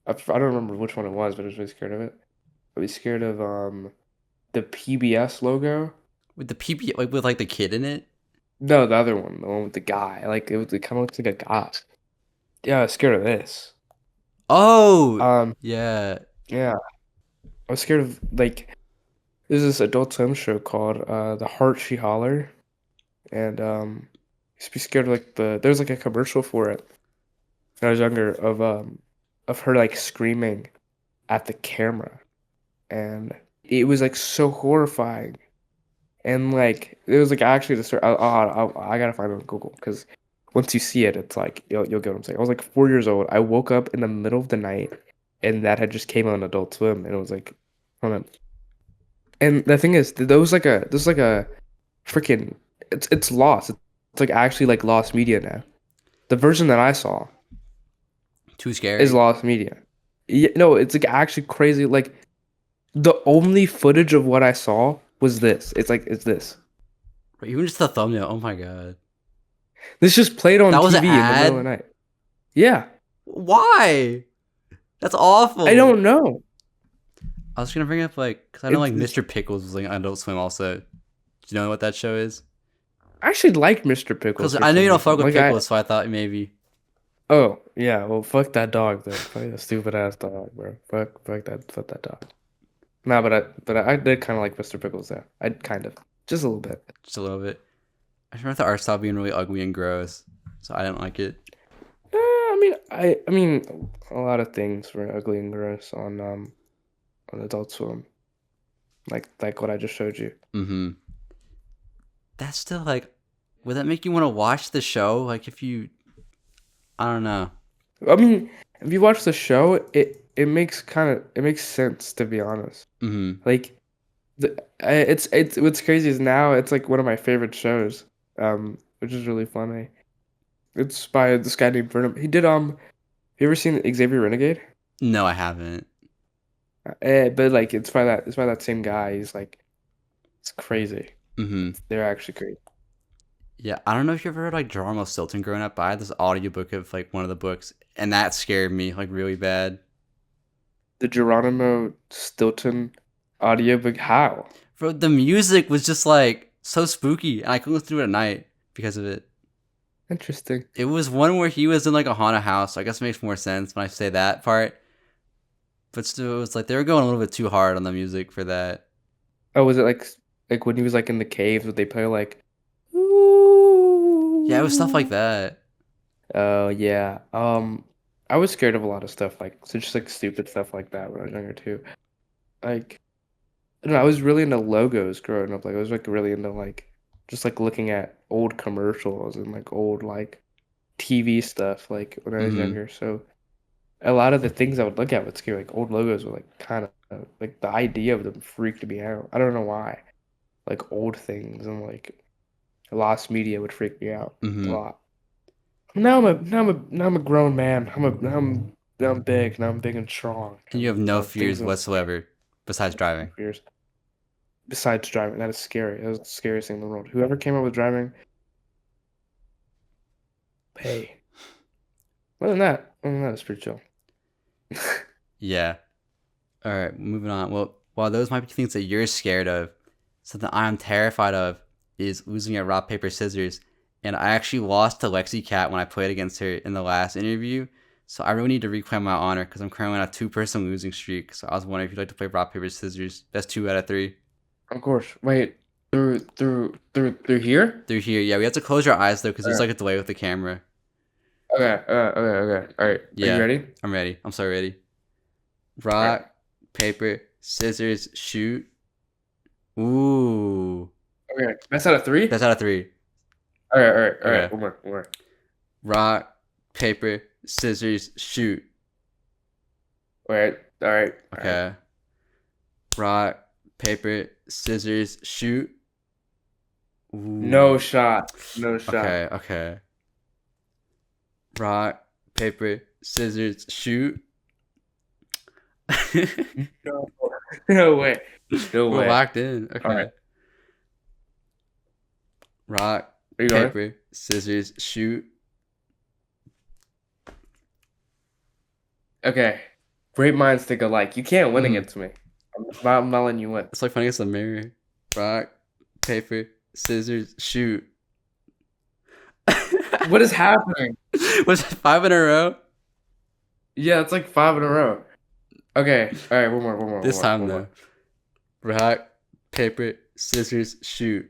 B: I don't remember which one it was, but I was really scared of it. I was scared of the PBS logo.
A: With the PB like with like the kid in it.
B: No, the other one, the one with the guy. Like it kind of looks like a guy. Yeah, I was scared of this.
A: Oh
B: Um,
A: yeah.
B: yeah, I was scared of like there's this Adult Swim show called The Heart She Holler, and I used to be scared of like there's like a commercial for it when I was younger of her like screaming at the camera, and it was like so horrifying. And like it was like actually the story. I gotta find it on Google because once you see it, it's like you'll get what I'm saying. I was like 4 years old. I woke up in the middle of the night, and that had just came on Adult Swim, and it was like, hold on. And the thing is, there's like a freaking it's lost. It's like actually like lost media now. The version that I saw
A: Too
B: is
A: scary.
B: lost media. Yeah, no, it's like actually crazy. Like the only footage of what I saw was this. It's this.
A: Even just the thumbnail. Oh my god.
B: This just played on
A: That was an
B: TV in the middle of
A: ad.
B: the night. Yeah,
A: Why? That's
B: I
A: awful.
B: don't know.
A: I was gonna bring up like because I know
B: It's,
A: like
B: it's
A: Mr. Pickles was like on Adult Swim also. Do you know what that show is?
B: I actually like Mr. Pickles
A: Because
B: for
A: I know you
B: some
A: don't fuck
B: reason.
A: with
B: Like I
A: pickles, so I thought maybe.
B: oh yeah, well fuck that dog then. Fuck that stupid ass dog, bro. Fuck that dog. Nah, but I did kind of like Mr. Pickles there. I kind of just a little bit.
A: Just a little bit. I remember the art style being really ugly and gross, so I didn't like it.
B: I mean a lot of things were ugly and gross on Adult Swim, like what I just showed you.
A: Mm-hmm. That's still like, would that make you want to watch the show? Like if you, I don't know.
B: I mean, if you watch the show, it makes sense to be honest.
A: Mm-hmm.
B: Like it's what's crazy is now it's like one of my favorite shows, which is really funny. It's by this guy named Burnham. He did Have you ever seen Xavier Renegade?
A: No, I haven't.
B: But like it's by that same guy. He's like it's crazy.
A: Mm-hmm.
B: They're actually crazy.
A: Yeah, I don't know if you ever heard like Geronimo Stilton growing up, but I had this audiobook of like one of the books, and that scared me like really bad.
B: The Geronimo Stilton audiobook. How?
A: Bro, the music was just like so spooky, and I couldn't listen to it at night because of it.
B: Interesting.
A: It was one where he was in like a haunted house. So I guess it makes more sense when I say that part. but still, it was like they were going a little bit too hard on the music for that.
B: Oh, was it like when he was like in the caves, would they play like ooh?
A: Yeah, it was stuff like that.
B: Oh yeah. I was scared of a lot of stuff so just like stupid stuff like that when I was younger too. Like I don't know, I was really into logos growing up. Like I was like really into like just like looking at old commercials and like old like TV stuff like when I was
A: Hmm.
B: younger. So a lot of the things I would look at would scare like old logos were like kind of like the idea of them freaked me out. I don't know why. Like old things and like lost media would freak me out a
A: Hmm.
B: lot. Now I'm a grown man. Now I'm big. Now I'm big and strong.
A: And you have no
B: Things
A: fears
B: don't scare
A: whatsoever besides driving.
B: me. Fears. Besides driving, that is scary. That was the scariest thing in the world. Whoever came up with driving, hey. Other than that, it's pretty chill.
A: Yeah. All right, moving on. Well, while those might be things that you're scared of, something I'm terrified of is losing at rock paper scissors. And I actually lost to Lexi Cat when I played against her in the last interview. So I really need to reclaim my honor because I'm currently on a 2-person losing streak. So I was wondering if you'd like to play rock paper scissors. That's 2 out of 3.
B: Of course. Wait, through here?
A: Through here, yeah. We have to close your eyes though because there's
B: Okay.
A: like a delay with the camera.
B: Okay. All right. Are you
A: Yeah,
B: ready?
A: I'm ready. I'm so ready.
B: All right.
A: Rock, paper, scissors, shoot. Ooh,
B: Okay. That's out of three?
A: that's out of 3.
B: All right.
A: Okay.
B: One more.
A: Rock, paper, scissors, shoot.
B: All right.
A: Okay. Rock, paper, scissors, shoot. Ooh.
B: No shot.
A: Okay. Rock, paper, scissors, shoot.
B: No. No way. No
A: We're
B: way.
A: locked in. Okay.
B: All right.
A: Rock,
B: Are you going?
A: paper, scissors, shoot.
B: Okay. Great minds think alike. You can't win
A: Mhm.
B: against me. I'm not letting you win.
A: It's like playing against a mirror. Rock, paper, scissors, shoot.
B: What is happening?
A: Was it 5 in a row?
B: Yeah, it's like 5 in a row. Okay. All right. One more.
A: This time
B: one
A: though.
B: more.
A: Rock, paper, scissors, shoot.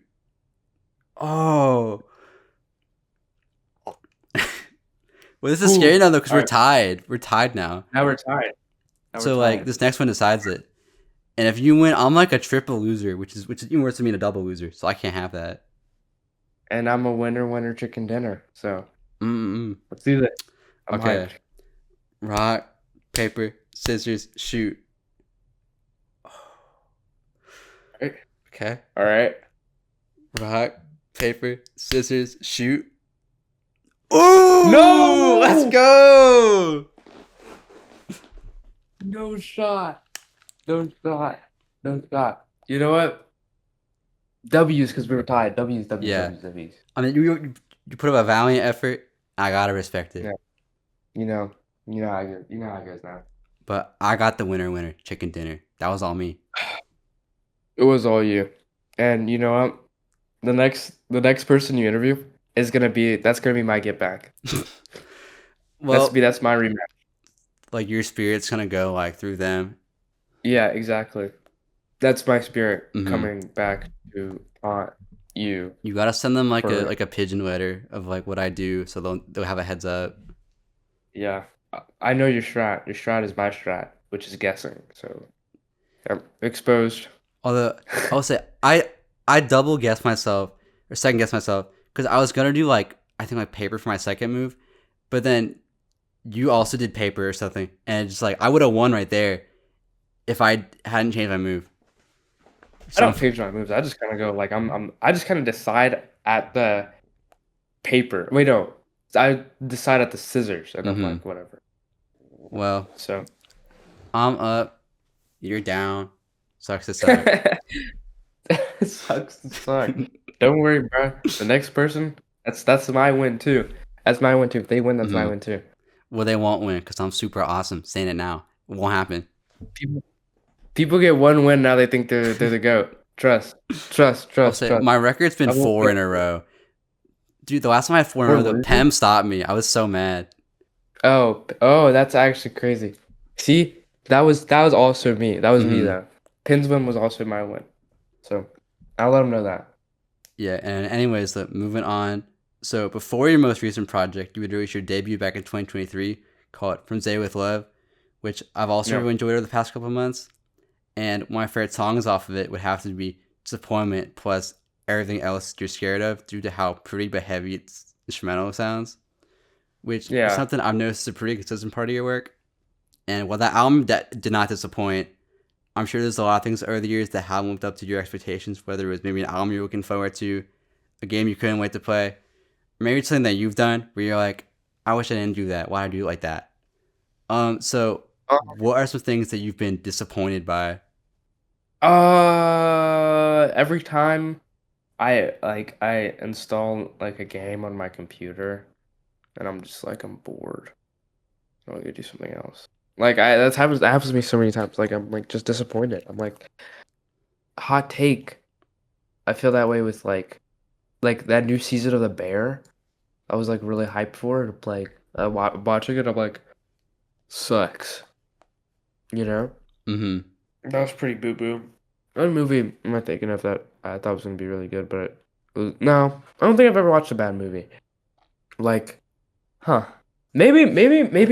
A: Oh. Well, this is
B: Ooh.
A: scary now though because we're
B: Alright.
A: tied. We're tied now.
B: Now we're tied.
A: So like this next one decides it. And if you win, I'm like a triple loser, which is even worse than being a double loser. So I can't have that.
B: And I'm a winner chicken dinner. So
A: Mm-mm.
B: let's do this. I'm
A: Okay.
B: hyped.
A: Rock, paper, scissors, shoot. Okay.
B: All right.
A: Rock, paper, scissors, shoot. Ooh!
B: No!
A: Let's go!
B: No shot. No shot. You know what? W's because we were tied. W's.
A: Yeah. I mean, you put up a valiant effort. I gotta respect it.
B: Yeah. You know how it goes now.
A: But I got the winner chicken dinner. That was all me.
B: It was all you. And you know what? The next person you interview is gonna be my get back.
A: Well,
B: That's my rematch.
A: like your spirit's gonna go like through them.
B: Yeah, exactly. That's my spirit
A: Mhm.
B: coming back to haunt you.
A: You gotta send them like
B: For-
A: a pigeon letter of like what I do, so they'll have a heads up.
B: Yeah, I know your strat. Your strat is my strat, which is guessing. So I'm exposed.
A: Although I'll say I double guess myself or second guess myself because I was gonna do like I think like paper for my second move, but then you also did paper or something, and it's just like I would have won right there if I hadn't changed my move.
B: I don't change my moves. I just kind of go like I just kind of decide at the paper. Wait, no. I decide at the scissors, and I'm
A: Mhm.
B: like whatever.
A: Well,
B: So
A: I'm up, you're down. Sucks to suck.
B: it sucks to suck. Don't worry, bro. The next person, that's my win too. That's my win too. If they win, that's my
A: Mhm.
B: win too.
A: Well, they won't win because I'm super awesome. Saying it now, it won't happen.
B: People get one win now. They think they're the goat. Trust.
A: I'll say my record's been
B: I won't
A: 4 in
B: win.
A: a row. Dude, the last time I had 4 in a row, the
B: Really?
A: Pem stopped me. I was so mad.
B: Oh, that's actually crazy. See, That was also me. That was me
A: Mm-hmm.
B: though. Pin's win was also my win. So I'll let him know that.
A: Yeah, and anyways, moving on. So before your most recent project, you would release your debut back in 2023 called From Zay with Love, which I've also
B: Yeah.
A: really enjoyed over the past couple of months. And one of my favorite songs off of it would have to be Disappointment plus Everything Else You're Scared Of due to how pretty but heavy its instrumental sounds, which is
B: Yeah.
A: something I've noticed is a pretty consistent part of your work. And while that album that did not disappoint, I'm sure there's a lot of things over the years that haven't lived up to your expectations, whether it was maybe an album you're looking forward to, a game you couldn't wait to play, or maybe it's something that you've done where you're like, I wish I didn't do that. Why did I do it like that? So what are some things that you've been disappointed by?
B: Every time I install like a game on my computer and I'm just like I'm bored. I want to go do something else. Like that happens to me so many times. Like I'm like just disappointed. I'm like hot take. I feel that way with like that new season of The Bear. I was like really hyped for it. Like watching it, I'm like sucks. You know?
A: Mm-hmm.
B: That was pretty boo boo. What movie am I thinking of that I thought was gonna be really good, but no, I don't think I've ever watched a bad movie. Like, huh? Maybe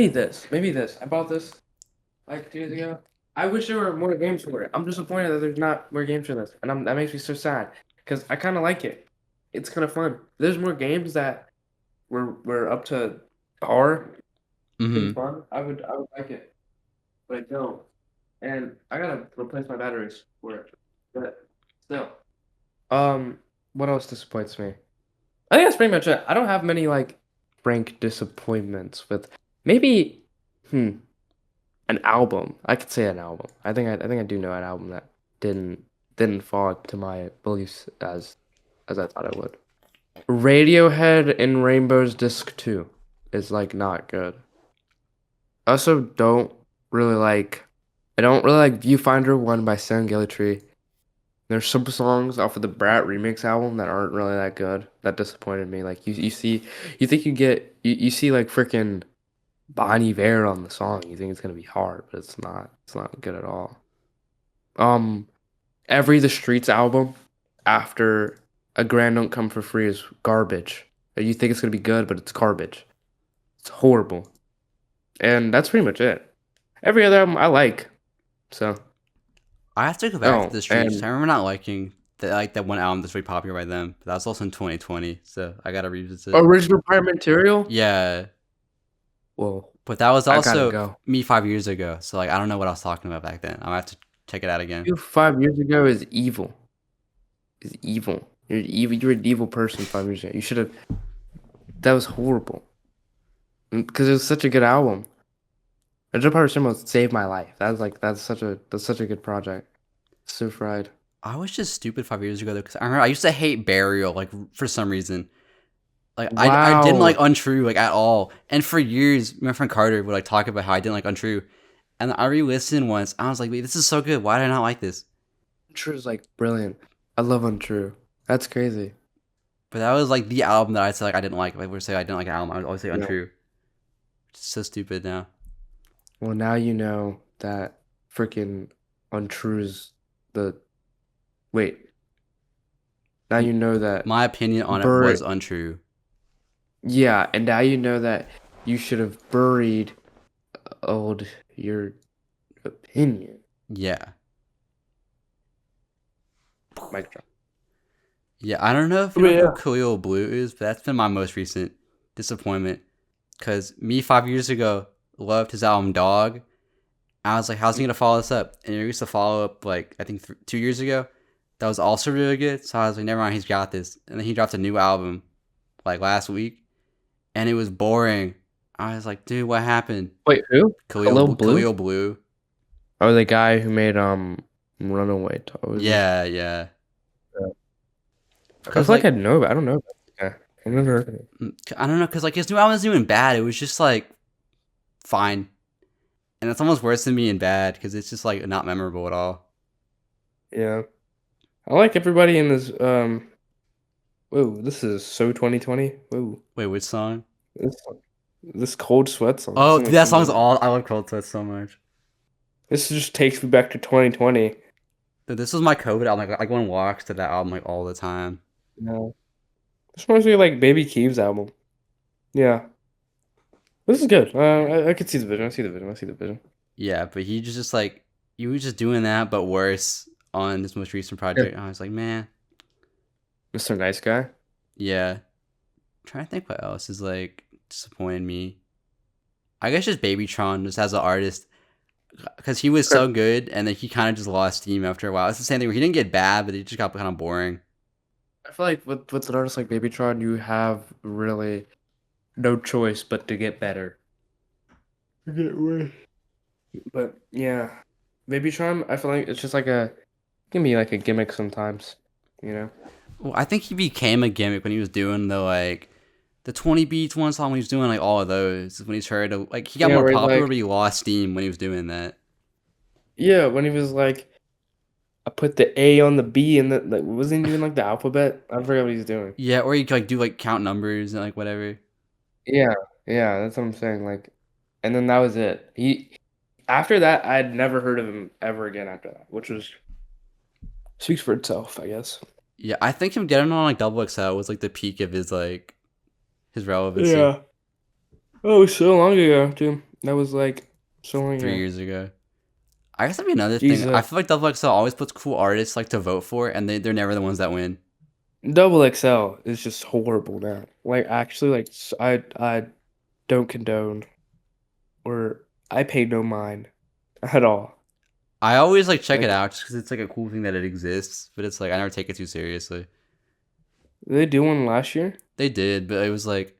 B: this. Maybe this. I bought this like 2 years ago. I wish there were more games for it. I'm disappointed that there's not more games for this, and that makes me so sad because I kind of like it. It's kind of fun. If there's more games that were up to par
A: Mm-hmm.
B: and fun. I would like it, but I don't. And I gotta replace my batteries for it. But still. Um, what else disappoints me? I think that's pretty much it. I don't have many like frank disappointments with maybe an album. I could say an album. I think I do know an album that didn't fall up to my beliefs as I thought it would. Radiohead in Rainbow's Disc 2 is like not good. I also I don't really like Viewfinder 1 by Sam Gillitree. There's some songs off of the Brat remix album that aren't really that good. That disappointed me. Like you think you see like freaking Bon Iver on the song. You think it's gonna be hard, but it's not. It's not good at all. Um, every The Streets album after A Grand Don't Come for Free is garbage. You think it's gonna be good, but it's garbage. It's horrible. And that's pretty much it. Every other album I like. So,
A: I have to go back to
B: oh,
A: the streets.
B: and
A: I remember not liking that one album that's really popular by them, but that was also in 2020, so I gotta revisit.
B: original Prime Material?
A: Yeah,
B: Well,
A: but that was
B: I gotta
A: also
B: go.
A: me 5 years ago, so like I don't know what I was talking about back then. I'm gonna have to check it out again.
B: You 5 years ago is evil. Is evil. You're evil. You're an evil person 5 years ago. You should have. That was horrible. Because it was such a good album. Original Prime Material saved my life. That's such a good project. So fried.
A: I was just stupid 5 years ago though, because I remember I used to hate Burial like for some reason. Like I didn't like
B: Wow.
A: Untrue like at all, and for years my friend Carter would like talk about how I didn't like Untrue, and I re-listened once. I was like, wait, this is so good. Why did I not like this?
B: Untrue is like brilliant. I love Untrue. That's crazy.
A: But that was like the album that I'd say like I didn't like. If I would say I didn't like an album, I would always say
B: Yeah.
A: Untrue. It's so stupid now.
B: Well, now you know that freaking Untrue's the. Wait. Now you know that.
A: My opinion on it
B: Bur
A: was untrue.
B: Yeah, and now you know that you should have buried old your opinion.
A: Yeah.
B: Mic drop.
A: Yeah, I don't know if you
B: But
A: know
B: yeah.
A: who Khalil Blue is, but that's been my most recent disappointment. Because me 5 years ago loved his album Dog. I was like, how's he going to follow this up? And he used to follow up, like, I think 2 years ago. That was also really good. So I was like, never mind, he's got this. And then he dropped a new album, like, last week. And it was boring. I was like, dude, what happened?
B: Wait, who? Khalil Blue?
A: Khalil Blue.
B: Oh, the guy who made Runaway.
A: Yeah, yeah.
B: I feel like I know, but I don't know about this guy. I've never heard of him.
A: I don't know, because, like, his new album isn't even bad. It was just, like, fine. And it's almost worse than being bad, because it's just, like, not memorable at all.
B: Yeah. I like everybody in this. Whoa, this is so 2020. Whoa,
A: Wait, which song?
B: this this Cold Sweat song.
A: Oh,
B: This
A: dude, that
B: song
A: song's all. I love Cold Sweat so much.
B: This just takes me back to 2020.
A: Dude, this was my COVID album. Like, I go on walks to that album like all the time.
B: No. This reminds me of like Baby Keem's album. Yeah. This is good. I could see the vision. I see the vision. I see the vision.
A: Yeah, but just like he was just doing that, but worse on his most recent
B: Yeah.
A: project. I was like, man,
B: Mr. Nice Guy.
A: yeah. Trying to think what else is like disappointed me. I guess just Babytron just as an artist, because he was so good, and then he kind of just lost steam after a while. It's the same thing where he didn't get bad, but he just got kind of boring.
B: I feel like with an artist like Babytron, you have really no choice but to get better. To get worse. But yeah, Babytron, I feel like it's just like can be like a gimmick sometimes, you know?
A: Well, I think he became a gimmick when he was doing the 20 beats one song when he was doing like all of those. When he started to like he got
B: Yeah,
A: more
B: where he's
A: popular,
B: like,
A: but he lost steam when he was doing that.
B: yeah, when he was like, I put the A on the B and the like, wasn't even like the alphabet. I forgot what he's doing.
A: Yeah, or he could like do like count numbers and like whatever.
B: Yeah, yeah, that's what I'm saying. Like, and then that was it. After that, I'd never heard of him ever again after that, which was speaks for itself, I guess.
A: Yeah, I think him getting on like Double XL was like the peak of his relevancy.
B: Yeah. Oh, so long ago, too. That was like so long
A: 3 years ago. I guess that'd be another
B: Jesus.
A: thing. I feel like Double XL always puts cool artists like to vote for, and they're never the ones that win.
B: Double XL is just horrible now. Like, actually, like I don't condone or I pay no mind at all.
A: I always like check
B: Like,
A: it out just because it's like a cool thing that it exists, but it's like I never take it too seriously.
B: did they do one last year?
A: They did, but it was like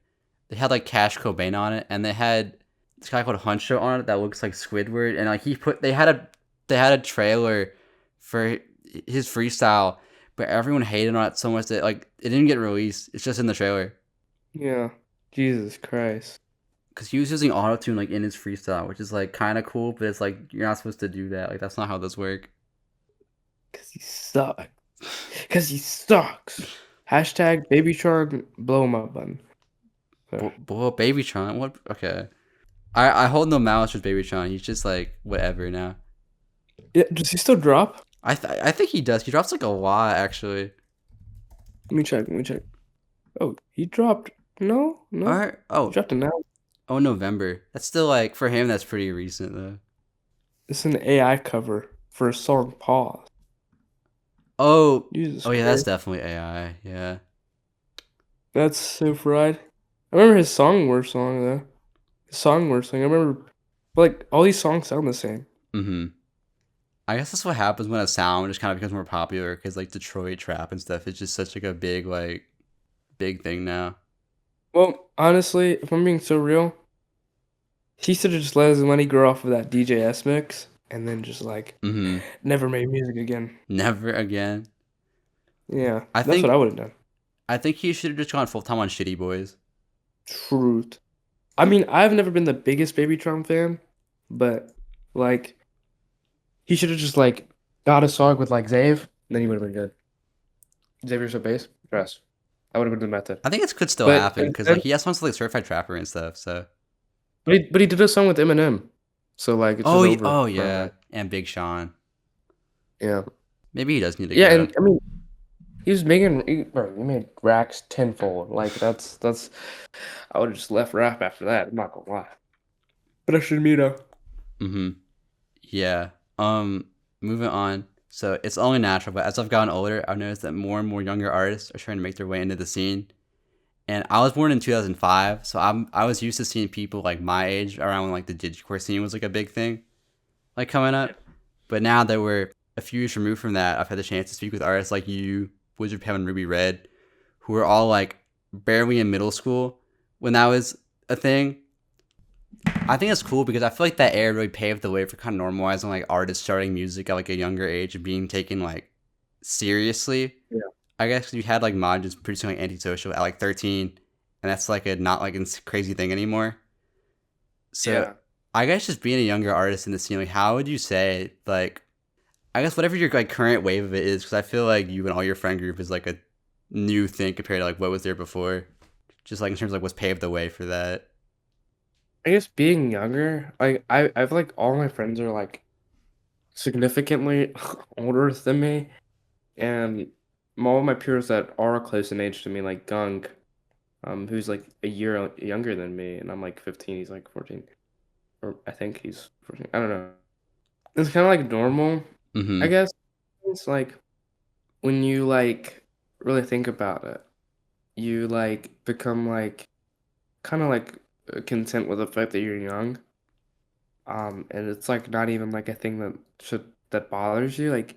A: they had like Cash Cobain on it, and they had this guy called Huncho on it that looks like Squidward, and like they had a trailer for his freestyle, but everyone hated on it so much that like it didn't get released. It's just in the trailer
B: Yeah. Jesus Christ.
A: because he was using autotune like in his freestyle, which is like kind of cool, but it's like you're not supposed to do that. Like that's not how this works.
B: Cause he sucks. Cause he sucks. Hashtag Babytron blow him up button.
A: Babytron, what? Okay, I hold no malice with Babytron. He's just like whatever now.
B: Yeah, does he still drop?
A: I think he does. He drops like a lot actually.
B: Let me check. Oh, he dropped. No. He dropped it now.
A: Oh, November. That's still like for him. That's pretty recent though.
B: It's an AI cover for a song Pause.
A: Oh,
B: Jesus
A: yeah, that's
B: Christ.
A: definitely AI. Yeah.
B: That's so fried. I remember his Songword song though. His Songword song. I remember, like, all these songs sound the same.
A: Mm-hmm. I guess that's what happens when a sound just kind of becomes more popular because like Detroit trap and stuff is just such like a big thing now.
B: Well, honestly, if I'm being so real, he should have just let his money grow off of that DJS mix and then just like
A: Mm-hmm.
B: never made music again.
A: Never again.
B: Yeah,
A: I
B: that's
A: think
B: what I would have done.
A: I think he should have just gone full time on Shitty Boys.
B: Truth. I mean, I've never been the biggest Babytron fan, but like he should have just like got a song with like Zave, and then he would have been good. Xavier's a bass, dress. That would have been the method.
A: I think it could still
B: But
A: happen because
B: instead,
A: like he has songs with, like Certified Trapper and stuff. So.
B: but he did a song with Eminem, so like it's just over.
A: Oh
B: for
A: yeah,
B: him.
A: and Big Sean.
B: Yeah,
A: Maybe he does need to
B: yeah,
A: go.
B: and I mean, he was bro, he made racks tenfold. Like that's. I would have just left rap after that. I'm not gonna lie. But I should meet her.
A: Mm-hmm. Yeah. Moving on. So it's only natural, but as I've gotten older, I've noticed that more and more younger artists are trying to make their way into the scene. And I was born in 2005, so I was used to seeing people like my age around when like the digicore scene was like a big thing, like coming up. But now that we're a few years removed from that, I've had the chance to speak with artists like you, Wizard Pam, and Ruby Red, who are all like barely in middle school when that was a thing. I think it's cool because I feel like that era really paved the way for kind of normalizing like artists starting music at like a younger age and being taken like seriously.
B: Yeah.
A: I guess you had like Mod just producing like Antisocial at like 13, and that's like a not like a crazy thing anymore. So
B: Yeah.
A: I guess just being a younger artist in the scene, like how would you say like I guess whatever your like current wave of it is, because I feel like you and all your friend group is like a new thing compared to like what was there before, just like in terms of like what's paved the way for that.
B: I guess being younger, like I feel like all my friends are like significantly older than me, and all of my peers that are close in age to me, like Gunk, who's like a year younger than me, and I'm like 15, he's like 14, or I think he's 14. I don't know. It's kind of like normal, I
A: Mm-hmm.
B: guess. It's like when you like really think about it, you like become like kind of like content with the fact that you're young. And it's like not even like a thing that bothers you. Like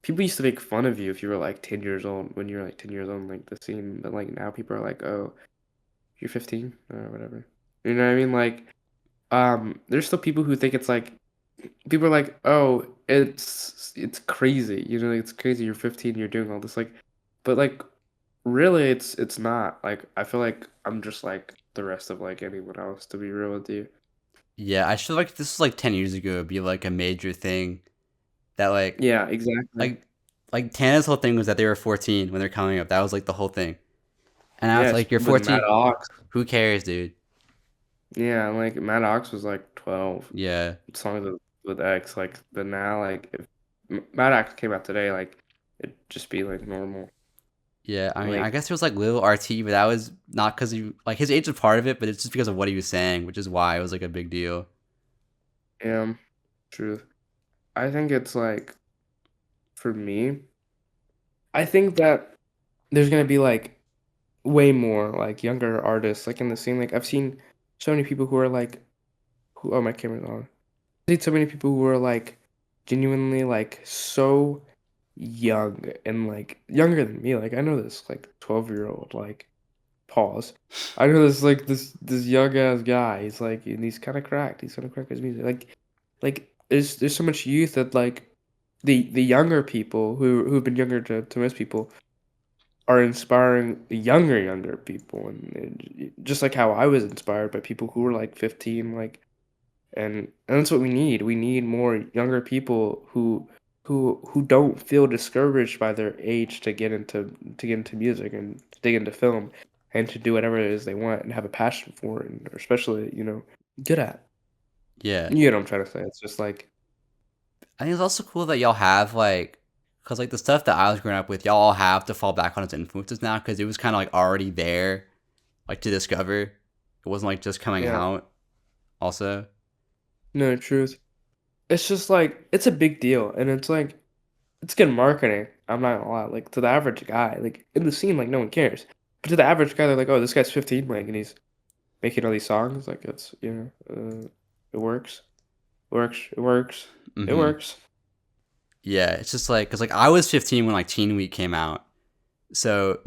B: people used to make fun of you if you were like 10 years old when you're like 10 years old, like the scene. But like now people are like, oh, you're 15 or whatever. You know what I mean? Like, there's still people who think it's like people are like, oh, it's crazy. You know, it's crazy. You're 15. You're doing all this but like really, it's not. Like I feel like I'm just like the rest of like anyone else. To be real with you.
A: Yeah, I feel like this was like 10 years ago. It'd be like a major thing that
B: Yeah, exactly.
A: like like Tana's whole thing was that they were 14 when they're coming up. That was like the whole thing. And now it's
B: Yes,
A: like you're
B: with Matt
A: 14.
B: Ox.
A: Who cares, dude?
B: Yeah, like Matt Ox was like 12
A: Yeah.
B: songs with X. Like, but now, like, if Matt Ox came out today, like, it'd just be like normal.
A: Yeah, I mean, I
B: Like,
A: guess it was like Lil RT, but that was not because he like his age was part of it, but it's just because of what he was saying, which is why it was like a big deal.
B: yeah, true. I think it's like, for me, I think that there's gonna be like way more like younger artists like in the scene. Like, I've seen so many people who are like, oh, my camera's on. I've seen so many people who are like genuinely like so young and like younger than me. Like I know this like 12-year-old like pause. I know this young ass guy. He's like and he's kind of cracked. He's kind of cracked his music. Like there's so much youth that like the younger people who've been younger to most people are inspiring the younger people and just like how I was inspired by people who were like 15 like and that's what we need. We need more younger people who don't feel discouraged by their age to get into music and to dig into film and to do whatever it is they want and have a passion for it and or especially, good at.
A: Yeah,
B: You know what I'm trying to say. It's just like
A: I think it's also cool that y'all have like, cause like the stuff that I was growing up with, y'all all have to fall back on its influences now, cause it was kind of like already there, like to discover. It wasn't like just coming
B: yeah,
A: out. Also,
B: no truth. It's just like it's a big deal and it's like it's good marketing. I'm not gonna lie. Like to the average guy, like in the scene, like no one cares. But to the average guy, they're like, oh, this guy's 15, like, and he's making all these songs. Like it's it works, it works, it
A: mm-hmm.
B: works.
A: Yeah, it's just like, cause like I was 15 when like Teen Week came out, so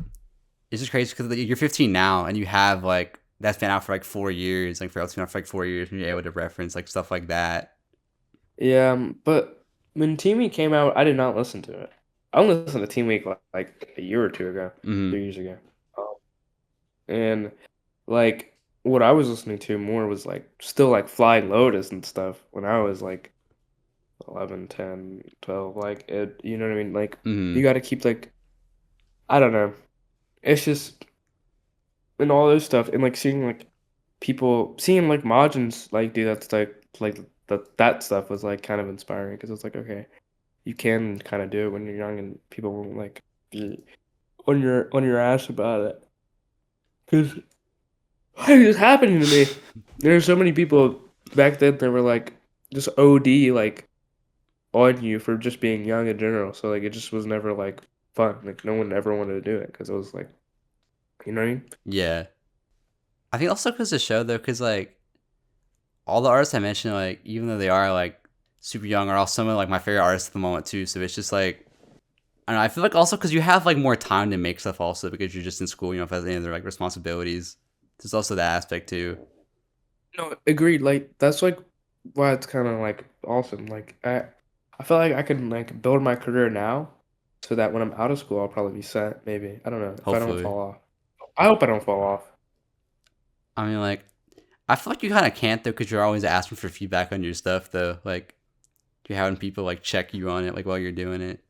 A: it's just crazy because like, you're 15 now and you have like that's been out for like 4 years, like for else been out for like 4 years, and you're able to reference like stuff like that.
B: Yeah, but when Team Week came out, I did not listen to it. I only listened to Team Week like a year or two ago,
A: Mm-hmm.
B: 3 years ago. Um, and like what I was listening to more was like still like Flying Lotus and stuff when I was like 11, 10, 12. Like it, you know what I mean? Like
A: Mm-hmm.
B: you got to keep like I don't know. It's just and all those stuff and like seeing like people seeing like Majins like do that stuff like that stuff was like kind of inspiring because it's like okay you can kind of do it when you're young and people won't like be on your ass about it because it's happening to me. There's so many people back then that were like just OD like on you for just being young in general. So like it just was never like fun. Like no one ever wanted to do it because it was like you know what I mean?
A: Yeah, I think also because the show though, because like all the artists I mentioned, like even though they are like super young, are all some of like my favorite artists at the moment too. So it's just like I don't know. I feel like also because you have like more time to make stuff also because you're just in school. You don't have any other like responsibilities. There's also that aspect too.
B: No, agreed. Like that's like why it's kind of like awesome. Like I feel like I can like build my career now so that when I'm out of school I'll probably be set. Maybe I don't know if I don't
A: Hopefully,
B: fall off. I hope I don't fall off.
A: I mean like I feel like you kind of can't though because you're always asking for feedback on your stuff though. Like you're having people like check you on it like while you're doing it.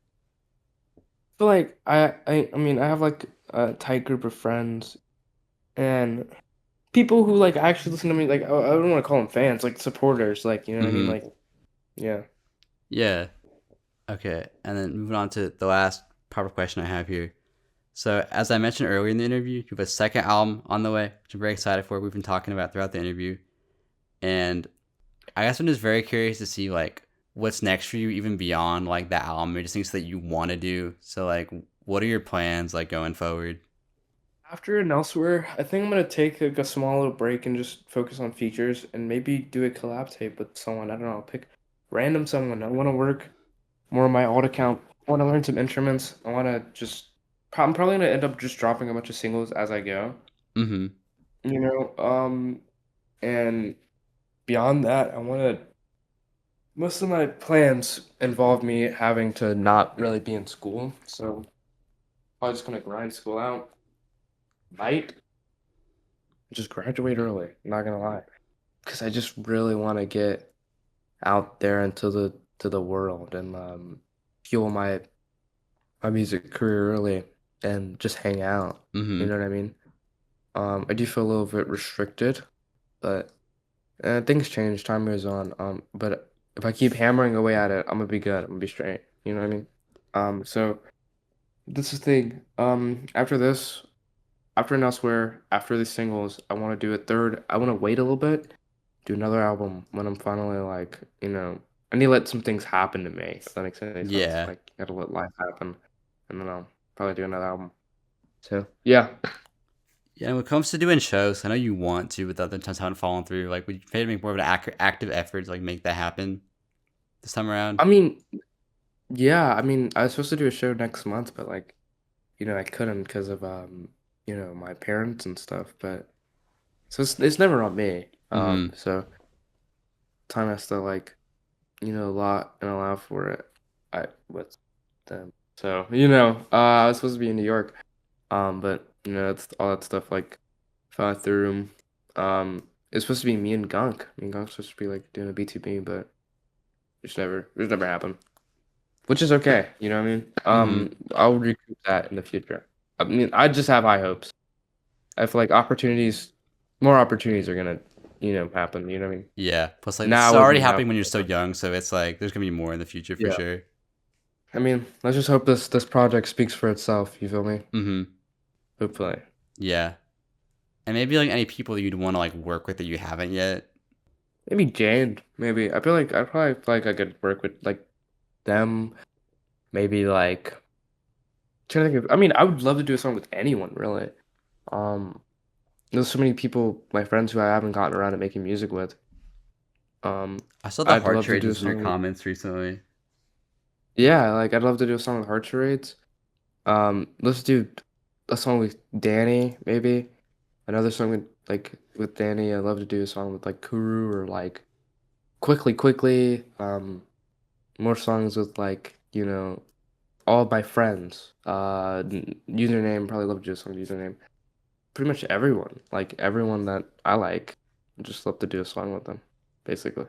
B: I feel like I mean I have like a tight group of friends and people who like actually listen to me. Like I don't want to call them fans, like supporters. Like you know what I mean?
A: Mm-hmm.
B: Like yeah.
A: Yeah. Okay, and then moving on to the last proper question I have here. So, as I mentioned earlier in the interview, you have a second album on the way, which I'm very excited for. We've been talking about throughout the interview, and I guess I'm just very curious to see like what's next for you, even beyond like that album, or just things that you want to do. So, like, what are your plans like going forward?
B: After and elsewhere, I think I'm gonna take like a small little break and just focus on features and maybe do a collab tape with someone. I don't know, pick random someone. I want to work more on my alt account. I want to learn some instruments. I want to just. I'm probably gonna end up just dropping a bunch of singles as I go.
A: Mm-hmm.
B: You know, and beyond that, I want to. Most of my plans involve me having to not really be in school, so I'm just gonna grind school out. Might just graduate early. Not gonna lie, because I just really want to get out there into the world and fuel my music career early and just hang out. You
A: Mm-hmm.
B: know what I mean? I do feel a little bit restricted, but things change. Time goes on. But if I keep hammering away at it, I'm gonna be good. I'm gonna be straight. You know what I mean? So this is the thing. After this, after and elsewhere, after these singles, I want to do a third. I want to wait a little bit, do another album when I'm finally like, I need to let some things happen to me. If that makes any sense.
A: Yeah.
B: Like, gotta let life happen, and then I'll probably do another album. So yeah.
A: Yeah, and when it comes to doing shows, I know you want to, but the other times haven't fallen through. Like, would you try to make more of an active effort to like make that happen this time around?
B: I mean, yeah. I mean, I was supposed to do a show next month, but like, I couldn't because of my parents and stuff. But so it's never on me.
A: Mm-hmm.
B: So time has to like, lot and allow for it. I with them. So I was supposed to be in New York. But it's all that stuff like fell through. It's supposed to be me and Gunk. Me and Gunk's supposed to be like doing a B2B, but it's never happened. Which is okay, you know what I mean?
A: Mm-hmm.
B: I'll recoup that in the future. I mean, I just have high hopes. I feel like more opportunities are gonna, happen. You know what I mean?
A: Yeah. Plus, like, this is
B: Now would
A: already
B: be now.
A: happening when you're so young, so it's like there's gonna be more in the future for
B: Yeah.
A: sure.
B: I mean, let's just hope this project speaks for itself. You feel me?
A: Mm-hmm.
B: Hopefully.
A: Yeah. And maybe like any people that you'd want to like work with that you haven't yet.
B: Maybe Jane. Maybe I probably feel like I could work with like them. Maybe like trying to think of. I mean, I would love to do a song with anyone really. Um, there's so many people, my friends who I haven't gotten around to making music with.
A: I saw the
B: I'd
A: heart
B: love to
A: trades
B: do a
A: in your
B: song.
A: comments recently.
B: Yeah, like I'd love to do a song with Heart Charades. Let's do a song with Danny, maybe. Another song with Danny. I'd love to do a song with like Kuru or like Quickly. More songs with like, all of my friends. Username, probably love to do a song with Username. Pretty much everyone. Like everyone that I like. Just love to do a song with them, basically.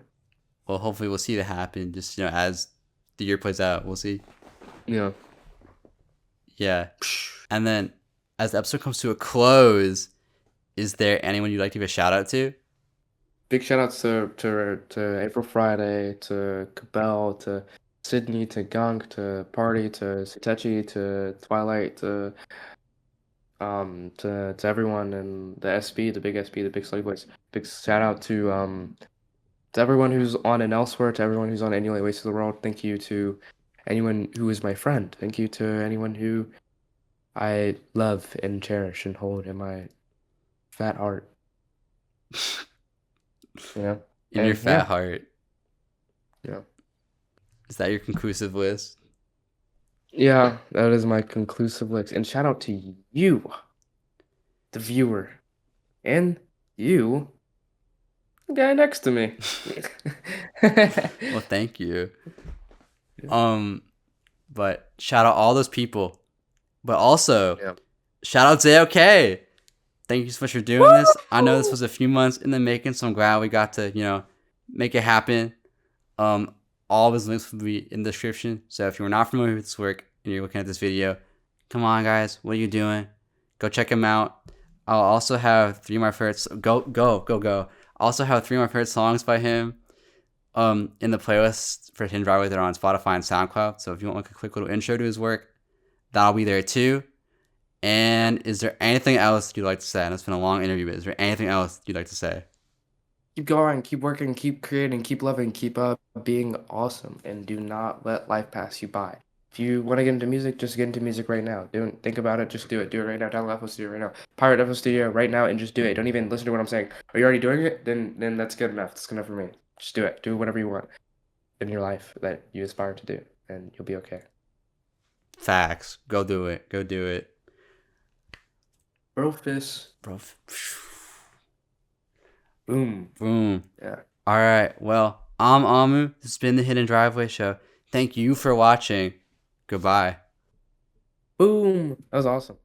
A: Well, hopefully we'll see that happen. Just as the year plays out, we'll see.
B: Yeah.
A: Yeah. And then as the episode comes to a close, is there anyone you'd like to give a shout out to?
B: Big shout outs to April Friday, to Cabell, to Sydney, to Gunk, to Party, to Sutetchi, to Twilight, to everyone in the SB, the big SB, the big Slug Boys. Big shout out to everyone who's on and elsewhere, to everyone who's on Any Light Ways to the World. Thank you to anyone who is my friend. Thank you to anyone who I love and cherish and hold in my fat heart. Yeah.
A: In your
B: And
A: fat
B: yeah.
A: heart.
B: Yeah.
A: Is that your conclusive list?
B: Yeah, that is my conclusive list. And shout out to you, the viewer, and you, the guy next to me.
A: Well, thank you. But shout out all those people. But also,
B: Yeah.
A: shout out ZAYOK'S. Thank you so much for doing this. I know this was a few months in the making, so I'm glad we got to, make it happen. All of his links will be in the description. So if you're not familiar with his work and you're looking at this video, come on, guys. What are you doing? Go check him out. I'll also have 3 of my favorite. Go. I also have 3 of my favorite songs by him. in the playlist for Hidden Driveway that are on Spotify and SoundCloud. So if you want like a quick little intro to his work, that'll be there too. And is there anything else you'd like to say? And it's been a long interview, but is there anything else you'd like to say?
B: Keep going, keep working, keep creating, keep loving, keep being awesome, and do not let life pass you by. If you want to get into music, just get into music right now. Don't think about it, just do it. Do it right now. Download FL Studio right now. Pirate FL Studio right now and just do it. Don't even listen to what I'm saying. Are you already doing it? Then that's good enough. That's good enough for me. Just do it. Do whatever you want in your life that you aspire to do, and you'll be okay.
A: Facts. Go do it. Go do it.
B: Bro, fist.
A: Bro.
B: Boom.
A: Boom.
B: Yeah.
A: All right. Well, I'm Amu. This has been the Hidden Driveway Show. Thank you for watching. Goodbye.
B: Boom. That was awesome.